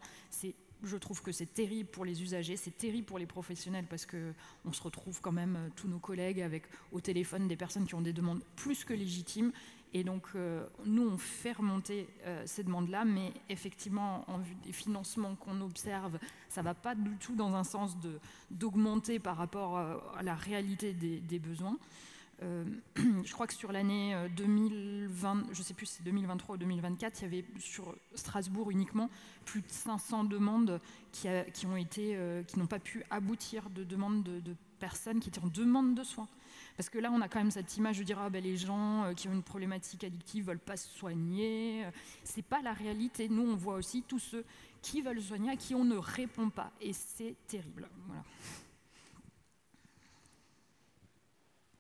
je trouve que c'est terrible pour les usagers, c'est terrible pour les professionnels parce qu'on se retrouve quand même, tous nos collègues, avec au téléphone des personnes qui ont des demandes plus que légitimes. Et donc, nous, on fait remonter ces demandes-là, mais effectivement, en vue des financements qu'on observe, ça ne va pas du tout dans un sens d'augmenter par rapport à la réalité des besoins. Je crois que sur l'année 2020, je ne sais plus si c'est 2023 ou 2024, il y avait sur Strasbourg uniquement plus de 500 demandes qui n'ont pas pu aboutir, de demandes de personnes qui étaient en demande de soins. Parce que là, on a quand même cette image de dire les gens qui ont une problématique addictive ne veulent pas se soigner. Ce n'est pas la réalité. Nous, on voit aussi tous ceux qui veulent se soigner, à qui on ne répond pas. Et c'est terrible. Voilà.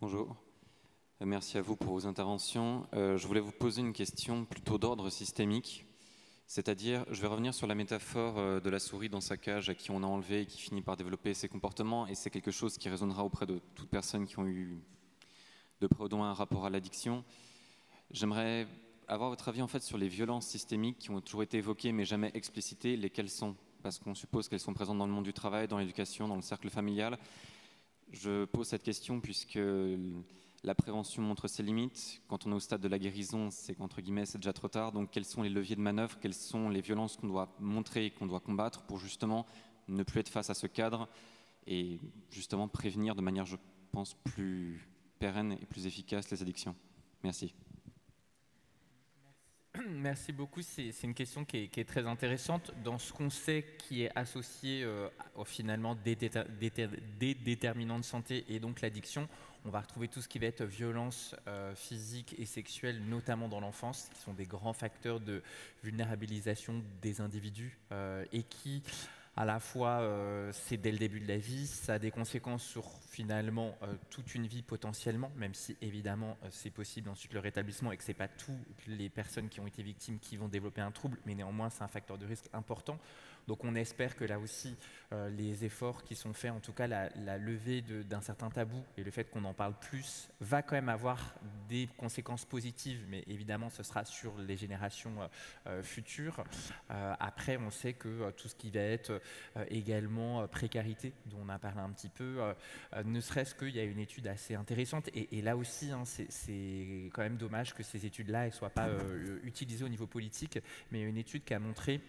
Bonjour. Merci à vous pour vos interventions. Je voulais vous poser une question plutôt d'ordre systémique. C'est-à-dire, je vais revenir sur la métaphore de la souris dans sa cage à qui on a enlevé et qui finit par développer ses comportements. Et c'est quelque chose qui résonnera auprès de toutes personnes qui ont eu de près ou de loin un rapport à l'addiction. J'aimerais avoir votre avis en fait sur les violences systémiques qui ont toujours été évoquées mais jamais explicitées, lesquelles sont, parce qu'on suppose qu'elles sont présentes dans le monde du travail, dans l'éducation, dans le cercle familial. Je pose cette question puisque la prévention montre ses limites. Quand on est au stade de la guérison, c'est qu'entre guillemets, c'est déjà trop tard. Donc, quels sont les leviers de manœuvre? Quelles sont les violences qu'on doit montrer et qu'on doit combattre pour justement ne plus être face à ce cadre et justement prévenir de manière, je pense, plus pérenne et plus efficace les addictions? Merci. Merci beaucoup. C'est une question qui est très intéressante dans ce qu'on sait qui est associé finalement des déterminants de santé et donc l'addiction. On va retrouver tout ce qui va être violence physique et sexuelle, notamment dans l'enfance, qui sont des grands facteurs de vulnérabilisation des individus et qui, à la fois, c'est dès le début de la vie, ça a des conséquences sur finalement toute une vie potentiellement, même si évidemment c'est possible ensuite le rétablissement et que ce n'est pas toutes les personnes qui ont été victimes qui vont développer un trouble, mais néanmoins c'est un facteur de risque important. Donc on espère que là aussi, les efforts qui sont faits, en tout cas la levée d'un certain tabou et le fait qu'on en parle plus, va quand même avoir des conséquences positives, mais évidemment ce sera sur les générations futures. Après, on sait que tout ce qui va être également précarité, dont on a parlé un petit peu, ne serait-ce qu'il y a une étude assez intéressante, et là aussi, c'est quand même dommage que ces études-là ne soient pas utilisées au niveau politique, mais il y a une étude qui a montré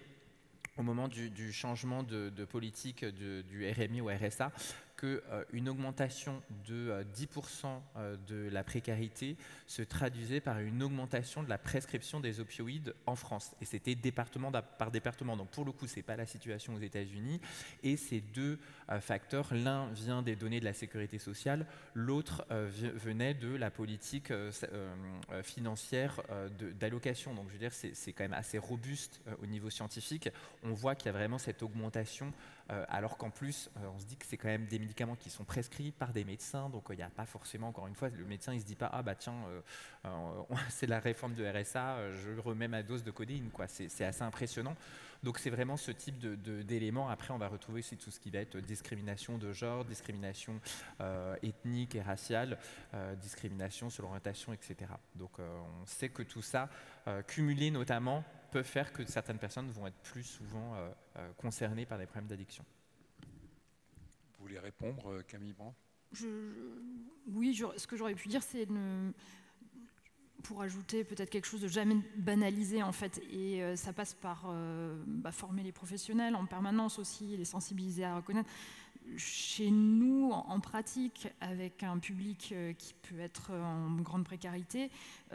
au moment du changement de politique du RMI au RSA, qu'une augmentation de 10% de la précarité se traduisait par une augmentation de la prescription des opioïdes en France. Et c'était département par département. Donc pour le coup, ce n'est pas la situation aux États-Unis. Et ces deux facteurs, l'un vient des données de la sécurité sociale, l'autre venait de la politique financière d'allocation. Donc je veux dire, c'est quand même assez robuste au niveau scientifique. On voit qu'il y a vraiment cette augmentation alors qu'en plus, on se dit que c'est quand même des médicaments qui sont prescrits par des médecins, donc il n'y a pas forcément, encore une fois, le médecin il ne se dit pas « Ah bah tiens, c'est la réforme de RSA, je remets ma dose de codéine », quoi. C'est assez impressionnant. Donc c'est vraiment ce type d'éléments. Après, on va retrouver aussi tout ce qui va être discrimination de genre, discrimination ethnique et raciale, discrimination sur l'orientation, etc. Donc on sait que tout ça, cumulé notamment, peut faire que certaines personnes vont être plus souvent concernées par des problèmes d'addiction. Vous voulez répondre, Camille Brand? Oui, ce que j'aurais pu dire, c'est pour ajouter peut-être quelque chose de jamais banalisé en fait, et ça passe par former les professionnels en permanence aussi, les sensibiliser à reconnaître. Chez nous, en pratique, avec un public qui peut être en grande précarité,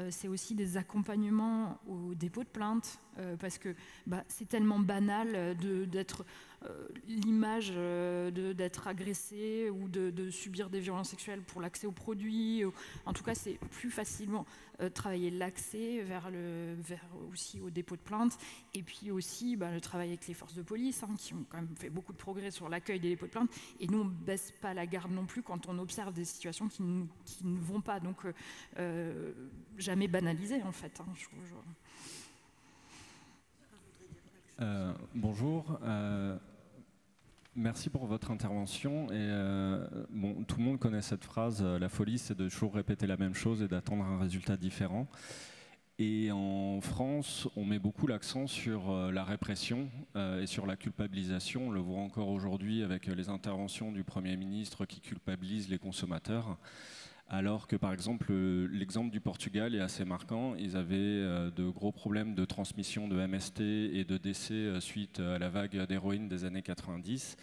c'est aussi des accompagnements au dépôt de plainte, parce que c'est tellement banal d'être l'image d'être agressé ou de subir des violences sexuelles pour l'accès aux produits. En tout cas, c'est plus facilement travailler l'accès vers aussi au dépôt de plainte, et puis aussi le travail avec les forces de police, qui ont quand même fait beaucoup de progrès sur l'accueil des dépôts de plainte. Et nous, on ne baisse pas la garde non plus quand on observe des situations qui ne vont pas. Donc, jamais banaliser, en fait. Bonjour. Merci pour votre intervention. Tout le monde connaît cette phrase, la folie, c'est de toujours répéter la même chose et d'attendre un résultat différent. Et en France, on met beaucoup l'accent sur la répression et sur la culpabilisation. On le voit encore aujourd'hui avec les interventions du Premier ministre qui culpabilise les consommateurs. Alors que par exemple, l'exemple du Portugal est assez marquant. Ils avaient de gros problèmes de transmission de MST et de décès suite à la vague d'héroïne des années 90.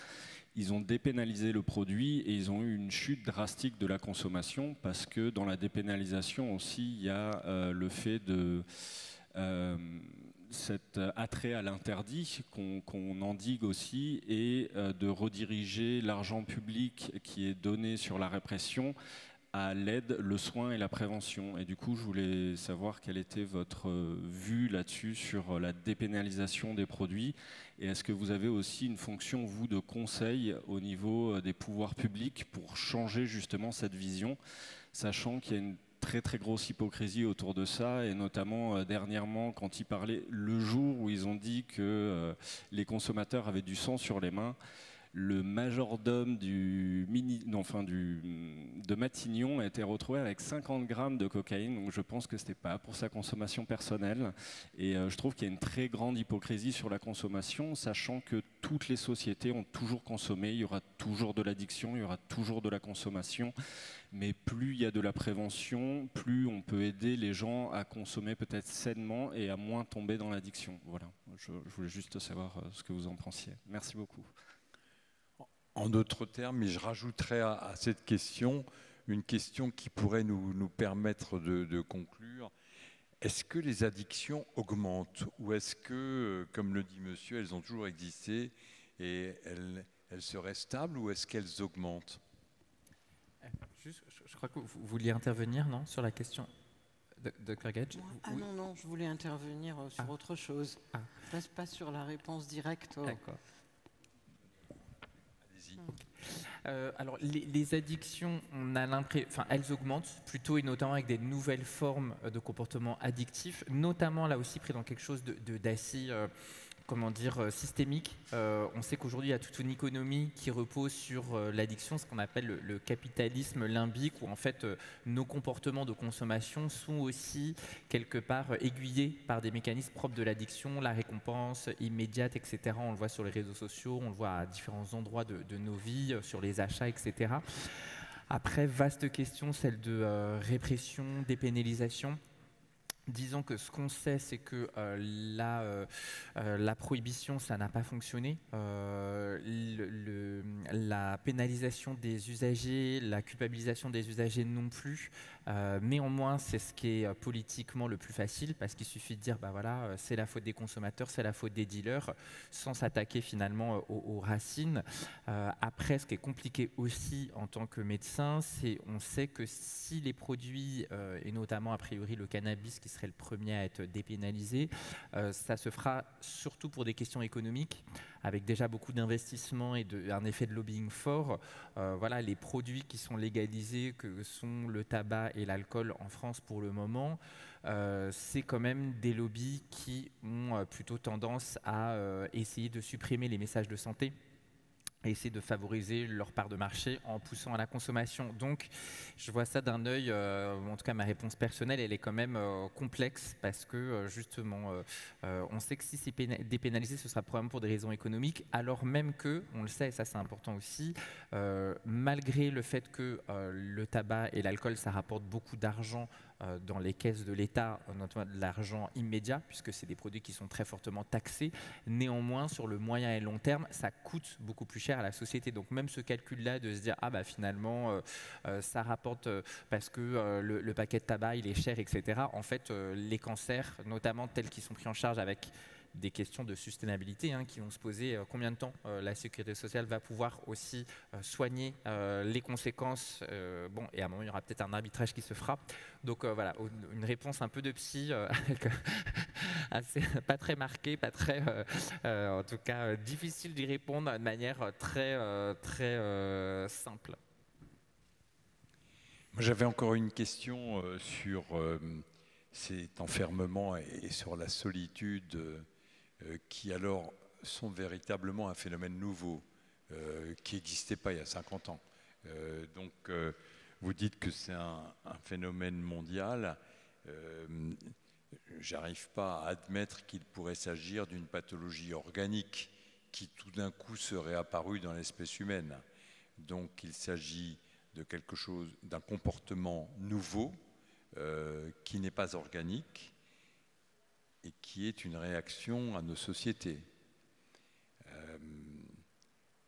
Ils ont dépénalisé le produit et ils ont eu une chute drastique de la consommation parce que dans la dépénalisation aussi, il y a le fait de cet attrait à l'interdit qu'on endigue aussi et de rediriger l'argent public qui est donné sur la répression à l'aide, le soin et la prévention. Et du coup, je voulais savoir quelle était votre vue là-dessus sur la dépénalisation des produits. Et est-ce que vous avez aussi une fonction, vous, de conseil au niveau des pouvoirs publics pour changer justement cette vision, sachant qu'il y a une très très grosse hypocrisie autour de ça, et notamment dernièrement quand ils parlaient, le jour où ils ont dit que les consommateurs avaient du sang sur les mains, le majordome de Matignon a été retrouvé avec 50 grammes de cocaïne, donc je pense que ce n'était pas pour sa consommation personnelle. Et je trouve qu'il y a une très grande hypocrisie sur la consommation, sachant que toutes les sociétés ont toujours consommé, il y aura toujours de l'addiction, il y aura toujours de la consommation, mais plus il y a de la prévention, plus on peut aider les gens à consommer peut-être sainement et à moins tomber dans l'addiction. Voilà, je voulais juste savoir ce que vous en pensiez. Merci beaucoup. En d'autres termes, et je rajouterais à cette question une question qui pourrait nous permettre de conclure. Est-ce que les addictions augmentent ou est-ce que, comme le dit monsieur, elles ont toujours existé et elles seraient stables, ou est-ce qu'elles augmentent? Je crois que vous vouliez intervenir, non, sur la question de Gage? Oui. Non, je voulais intervenir sur autre chose. Pas sur la réponse directe. D'accord. Alors, les addictions, on a l'impression, elles augmentent plutôt, et notamment avec des nouvelles formes de comportements addictifs, notamment là aussi pris dans quelque chose d'assez systémique. On sait qu'aujourd'hui, il y a toute une économie qui repose sur l'addiction, ce qu'on appelle le capitalisme limbique, où en fait nos comportements de consommation sont aussi quelque part aiguillés par des mécanismes propres de l'addiction, la récompense immédiate, etc. On le voit sur les réseaux sociaux, on le voit à différents endroits de nos vies, sur les achats, etc. Après, vaste question, celle de répression, dépénalisation. Disons que ce qu'on sait, c'est que la prohibition, ça n'a pas fonctionné. La pénalisation des usagers, la culpabilisation des usagers non plus. Néanmoins, c'est ce qui est politiquement le plus facile, parce qu'il suffit de dire, c'est la faute des consommateurs, c'est la faute des dealers, sans s'attaquer finalement aux racines. Après, ce qui est compliqué aussi en tant que médecin, c'est on sait que si les produits, et notamment a priori le cannabis, qui serait le premier à être dépénalisé, ça se fera surtout pour des questions économiques, avec déjà beaucoup d'investissements et un effet de lobbying fort. Les produits qui sont légalisés, que sont le tabac et l'alcool en France pour le moment, c'est quand même des lobbies qui ont plutôt tendance à essayer de supprimer les messages de santé et essayer de favoriser leur part de marché en poussant à la consommation. Donc, je vois ça d'un œil, en tout cas ma réponse personnelle, elle est quand même complexe, parce que justement, on sait que si c'est dépénalisé, ce sera probablement pour des raisons économiques, alors même que, on le sait, et ça c'est important aussi, malgré le fait que le tabac et l'alcool, ça rapporte beaucoup d'argent dans les caisses de l'État, notamment de l'argent immédiat, puisque c'est des produits qui sont très fortement taxés. Néanmoins, sur le moyen et long terme, ça coûte beaucoup plus cher à la société. Donc même ce calcul-là de se dire finalement ça rapporte parce que le paquet de tabac il est cher, etc. En fait, les cancers, notamment tels qu'ils sont pris en charge avec des questions de sustainabilité qui vont se poser. Combien de temps la sécurité sociale va pouvoir aussi soigner les conséquences et à un moment, il y aura peut-être un arbitrage qui se fera. Donc voilà, une réponse un peu de psy, pas très marquée, pas très, en tout cas, difficile d'y répondre de manière très simple. J'avais encore une question sur cet enfermement et sur la solitude qui alors sont véritablement un phénomène nouveau qui n'existait pas il y a 50 ans. Donc vous dites que c'est un phénomène mondial. J'arrive pas à admettre qu'il pourrait s'agir d'une pathologie organique qui tout d'un coup serait apparue dans l'espèce humaine. Donc il s'agit de quelque chose, d'un comportement nouveau qui n'est pas organique et qui est une réaction à nos sociétés.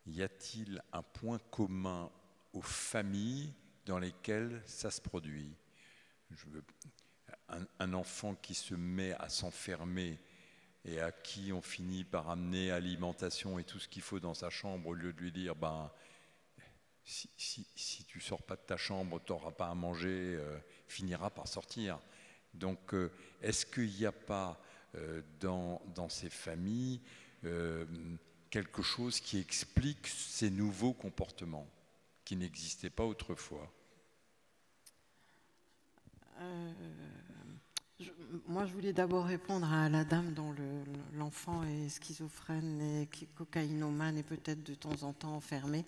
Y a-t-il un point commun aux familles dans lesquelles ça se produit? Un enfant qui se met à s'enfermer et à qui on finit par amener alimentation et tout ce qu'il faut dans sa chambre au lieu de lui dire si tu sors pas de ta chambre, tu n'auras pas à manger, finira par sortir. Donc est-ce qu'il n'y a pas dans ces familles quelque chose qui explique ces nouveaux comportements qui n'existaient pas autrefois? Moi, je voulais d'abord répondre à la dame dont l'enfant est schizophrène et cocaïnomane et peut-être de temps en temps enfermé.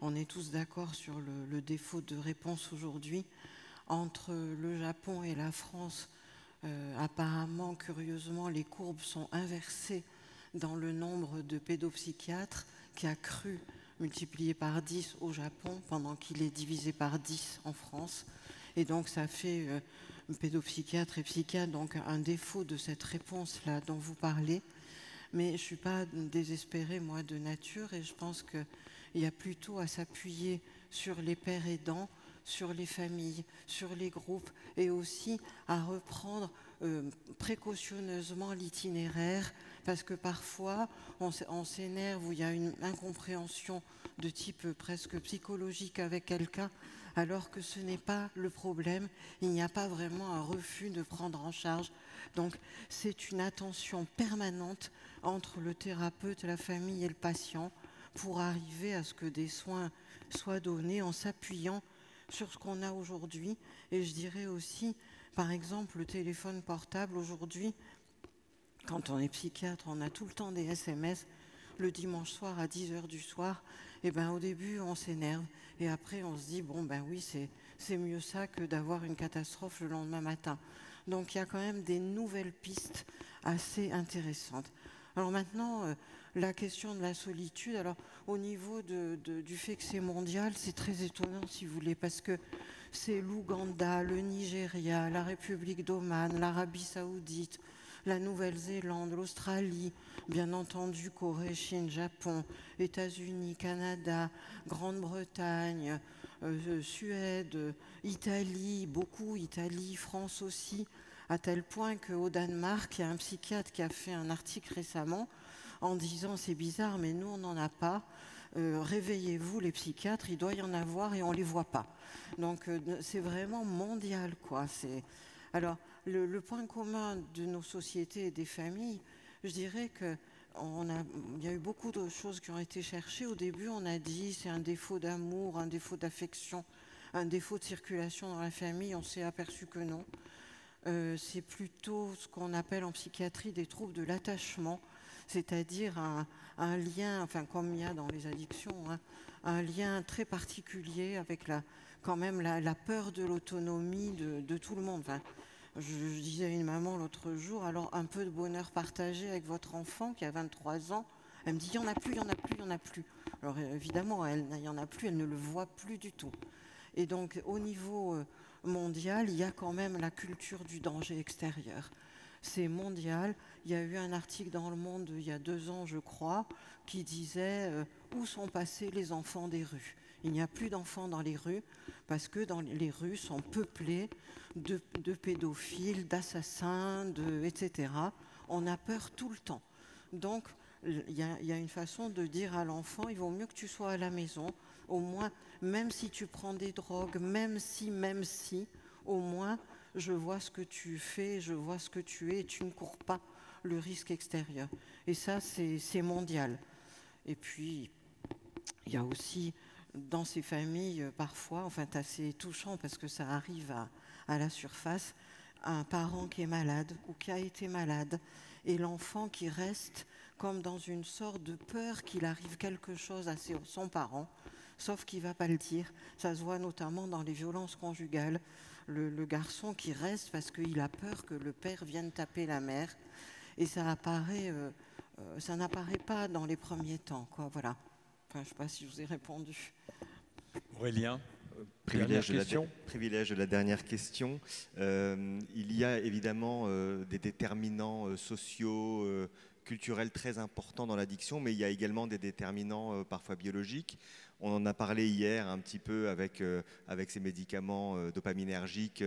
On est tous d'accord sur le défaut de réponse aujourd'hui. Entre le Japon et la France, apparemment, curieusement, les courbes sont inversées dans le nombre de pédopsychiatres qui a cru, multiplié par 10 au Japon, pendant qu'il est divisé par 10 en France. Et donc, ça fait pédopsychiatre et psychiatre, donc un défaut de cette réponse-là dont vous parlez. Mais je ne suis pas désespérée, moi, de nature, et je pense qu'il y a plutôt à s'appuyer sur les pères aidants, sur les familles, sur les groupes, et aussi à reprendre précautionneusement l'itinéraire, parce que parfois, on s'énerve ou il y a une incompréhension de type presque psychologique avec quelqu'un, alors que ce n'est pas le problème, il n'y a pas vraiment un refus de prendre en charge. Donc c'est une attention permanente entre le thérapeute, la famille et le patient pour arriver à ce que des soins soient donnés en s'appuyant sur ce qu'on a aujourd'hui. Et je dirais aussi, par exemple, le téléphone portable aujourd'hui, quand on est psychiatre, on a tout le temps des SMS. Le dimanche soir à 10h du soir, au début on s'énerve et après on se dit oui, c'est mieux ça que d'avoir une catastrophe le lendemain matin. Donc il y a quand même des nouvelles pistes assez intéressantes. Alors maintenant, la question de la solitude, alors au niveau du fait que c'est mondial, c'est très étonnant si vous voulez, parce que c'est l'Ouganda, le Nigeria, la République d'Oman, l'Arabie Saoudite, la Nouvelle-Zélande, l'Australie, bien entendu Corée, Chine, Japon, États-Unis, Canada, Grande-Bretagne, Suède, Italie, beaucoup Italie, France aussi, à tel point qu'au Danemark, il y a un psychiatre qui a fait un article récemment en disant c'est bizarre mais nous on n'en a pas, réveillez-vous les psychiatres, il doit y en avoir et on ne les voit pas. Donc c'est vraiment mondial quoi. Alors le point commun de nos sociétés et des familles, je dirais que il y a eu beaucoup de choses qui ont été cherchées. Au début, on a dit c'est un défaut d'amour, un défaut d'affection, un défaut de circulation dans la famille. On s'est aperçu que non. C'est plutôt ce qu'on appelle en psychiatrie des troubles de l'attachement, c'est-à-dire un lien, comme il y a dans les addictions, un lien très particulier avec quand même la peur de l'autonomie de tout le monde. Je disais à une maman l'autre jour, alors un peu de bonheur partagé avec votre enfant qui a 23 ans. Elle me dit, il n'y en a plus, il n'y en a plus, il n'y en a plus. Alors évidemment, il n'y en a plus, elle ne le voit plus du tout. Et donc au niveau mondial, il y a quand même la culture du danger extérieur. C'est mondial. Il y a eu un article dans Le Monde il y a 2 ans, je crois, qui disait où sont passés les enfants des rues. Il n'y a plus d'enfants dans les rues parce que les rues sont peuplées de pédophiles, d'assassins, etc. on a peur tout le temps. Donc, il y a une façon de dire à l'enfant, il vaut mieux que tu sois à la maison, au moins, même si tu prends des drogues, même si, au moins, je vois ce que tu fais, je vois ce que tu es, et tu ne cours pas le risque extérieur. Et ça, c'est mondial. Et puis, il y a aussi, dans ces familles, parfois, enfin, c'est assez touchant parce que ça arrive à la surface, un parent qui est malade ou qui a été malade, et l'enfant qui reste comme dans une sorte de peur qu'il arrive quelque chose à son parent, sauf qu'il ne va pas le dire. Ça se voit notamment dans les violences conjugales. Le garçon qui reste parce qu'il a peur que le père vienne taper la mère. Et ça n'apparaît pas dans les premiers temps, quoi. Voilà. Enfin, je ne sais pas si je vous ai répondu. Aurélien, privilège de la dernière question. Il y a évidemment des déterminants sociaux, culturels très importants dans l'addiction, mais il y a également des déterminants parfois biologiques. On en a parlé hier un petit peu avec ces médicaments dopaminergiques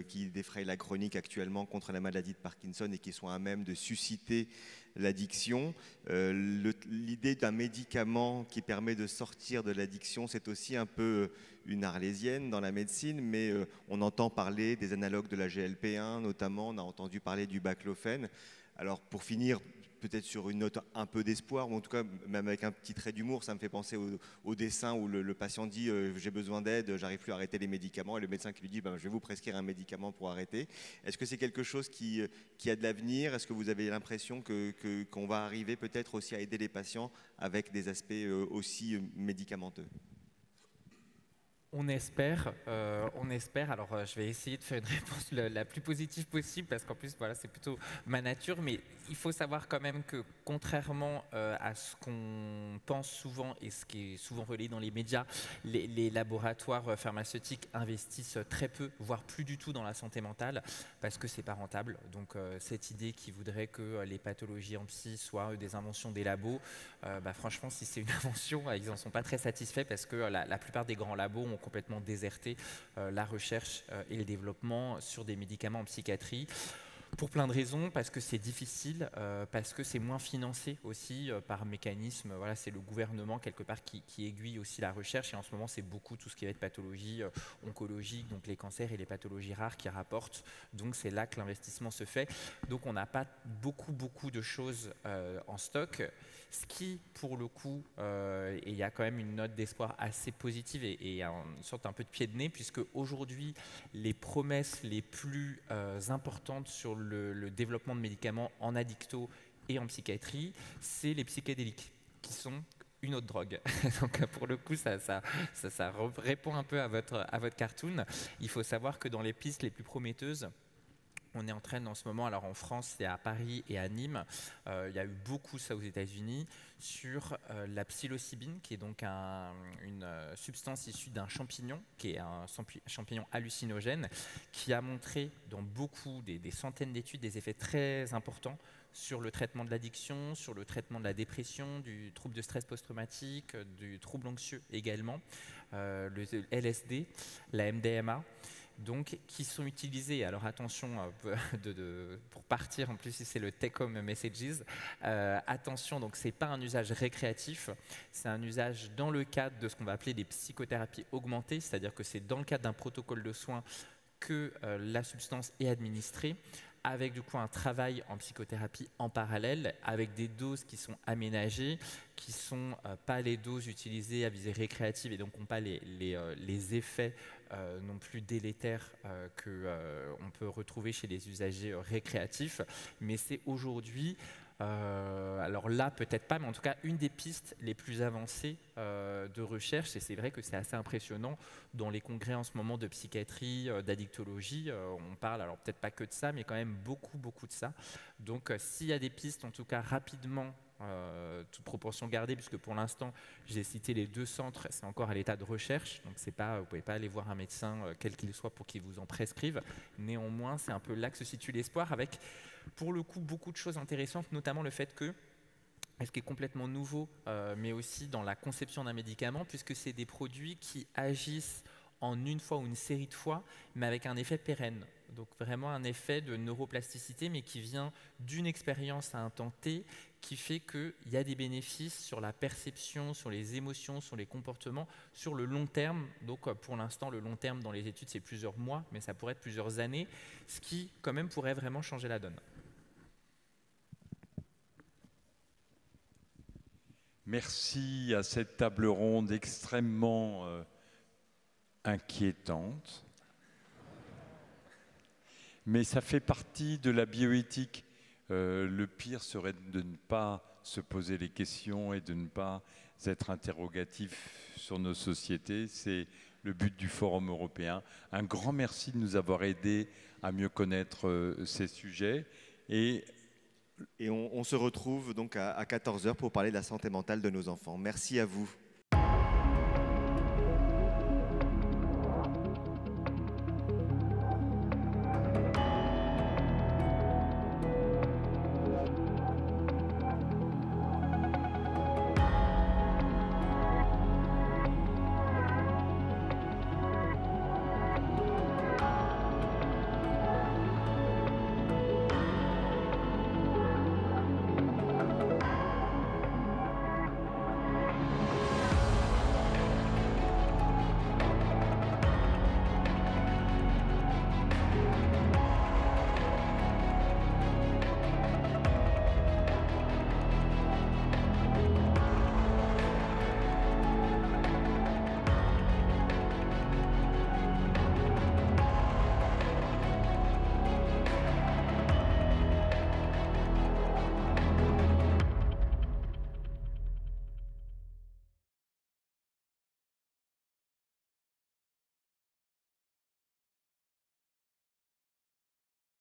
qui défrayent la chronique actuellement contre la maladie de Parkinson et qui sont à même de susciter l'addiction. L'idée d'un médicament qui permet de sortir de l'addiction, c'est aussi un peu une arlésienne dans la médecine, mais on entend parler des analogues de la GLP-1 notamment, on a entendu parler du baclofène. Alors pour finir, peut-être sur une note un peu d'espoir, ou en tout cas même avec un petit trait d'humour, ça me fait penser au dessin où le patient dit j'ai besoin d'aide, j'arrive plus à arrêter les médicaments, et le médecin qui lui dit je vais vous prescrire un médicament pour arrêter. Est-ce que c'est quelque chose qui a de l'avenir? Est-ce que vous avez l'impression qu'on va arriver peut-être aussi à aider les patients avec des aspects aussi médicamenteux? On espère. Alors, je vais essayer de faire une réponse la plus positive possible parce qu'en plus, voilà, c'est plutôt ma nature. Mais il faut savoir quand même que, contrairement à ce qu'on pense souvent et ce qui est souvent relayé dans les médias, les laboratoires pharmaceutiques investissent très peu, voire plus du tout dans la santé mentale parce que c'est pas rentable. Donc, cette idée qui voudrait que les pathologies en psy soient des inventions des labos, franchement, si c'est une invention, ils n'en sont pas très satisfaits parce que la plupart des grands labos ont complètement déserté la recherche et le développement sur des médicaments en psychiatrie. Pour plein de raisons, parce que c'est difficile, parce que c'est moins financé aussi par mécanisme. Voilà, c'est le gouvernement quelque part qui aiguille aussi la recherche. Et en ce moment, c'est beaucoup tout ce qui va être pathologie oncologique, donc les cancers et les pathologies rares qui rapportent. Donc c'est là que l'investissement se fait. Donc on n'a pas beaucoup de choses en stock. Ce qui, pour le coup, et il y a quand même une note d'espoir assez positive et une sorte un peu de pied de nez, puisque aujourd'hui, les promesses les plus importantes sur le développement de médicaments en addicto et en psychiatrie, c'est les psychédéliques, qui sont une autre drogue. Donc pour le coup, ça répond un peu à votre cartoon. Il faut savoir que dans les pistes les plus prometteuses, on est en train en ce moment, alors en France, c'est à Paris et à Nîmes, il y a eu beaucoup ça aux États-Unis, sur la psilocybine, qui est donc une substance issue d'un champignon, qui est un champignon hallucinogène, qui a montré dans des centaines d'études des effets très importants sur le traitement de l'addiction, sur le traitement de la dépression, du trouble de stress post-traumatique, du trouble anxieux également, le LSD, la MDMA. Donc, qui sont utilisés, alors attention, pour partir, en plus si c'est le take-home messages, attention, donc c'est pas un usage récréatif, c'est un usage dans le cadre de ce qu'on va appeler des psychothérapies augmentées, c'est-à-dire que c'est dans le cadre d'un protocole de soins que la substance est administrée, avec du coup un travail en psychothérapie en parallèle, avec des doses qui sont aménagées, qui ne sont pas les doses utilisées à visée récréative et donc n'ont pas les effets non plus délétères qu'on peut retrouver chez les usagers récréatifs. Mais c'est aujourd'hui, alors là peut-être pas, mais en tout cas une des pistes les plus avancées de recherche, et c'est vrai que c'est assez impressionnant dans les congrès en ce moment de psychiatrie, d'addictologie, on parle alors peut-être pas que de ça, mais quand même beaucoup de ça. Donc s'il y a des pistes, en tout cas rapidement, toute proportion gardée, puisque pour l'instant j'ai cité les 2 centres, c'est encore à l'état de recherche, donc c'est pas, vous ne pouvez pas aller voir un médecin quel qu'il soit pour qu'il vous en prescrive. Néanmoins, c'est un peu là que se situe l'espoir, avec pour le coup beaucoup de choses intéressantes, notamment le fait que, ce qui est complètement nouveau, mais aussi dans la conception d'un médicament, puisque c'est des produits qui agissent en une fois ou une série de fois, mais avec un effet pérenne. Donc vraiment un effet de neuroplasticité, mais qui vient d'une expérience à un temps T, qui fait qu'il y a des bénéfices sur la perception, sur les émotions, sur les comportements, sur le long terme. Donc pour l'instant, le long terme dans les études, c'est plusieurs mois, mais ça pourrait être plusieurs années, ce qui quand même pourrait vraiment changer la donne. Merci à cette table ronde extrêmement inquiétante. Mais ça fait partie de la bioéthique. Le pire serait de ne pas se poser les questions et de ne pas être interrogatif sur nos sociétés. C'est le but du Forum européen. Un grand merci de nous avoir aidés à mieux connaître ces sujets. Et on se retrouve donc à 14h pour parler de la santé mentale de nos enfants. Merci à vous.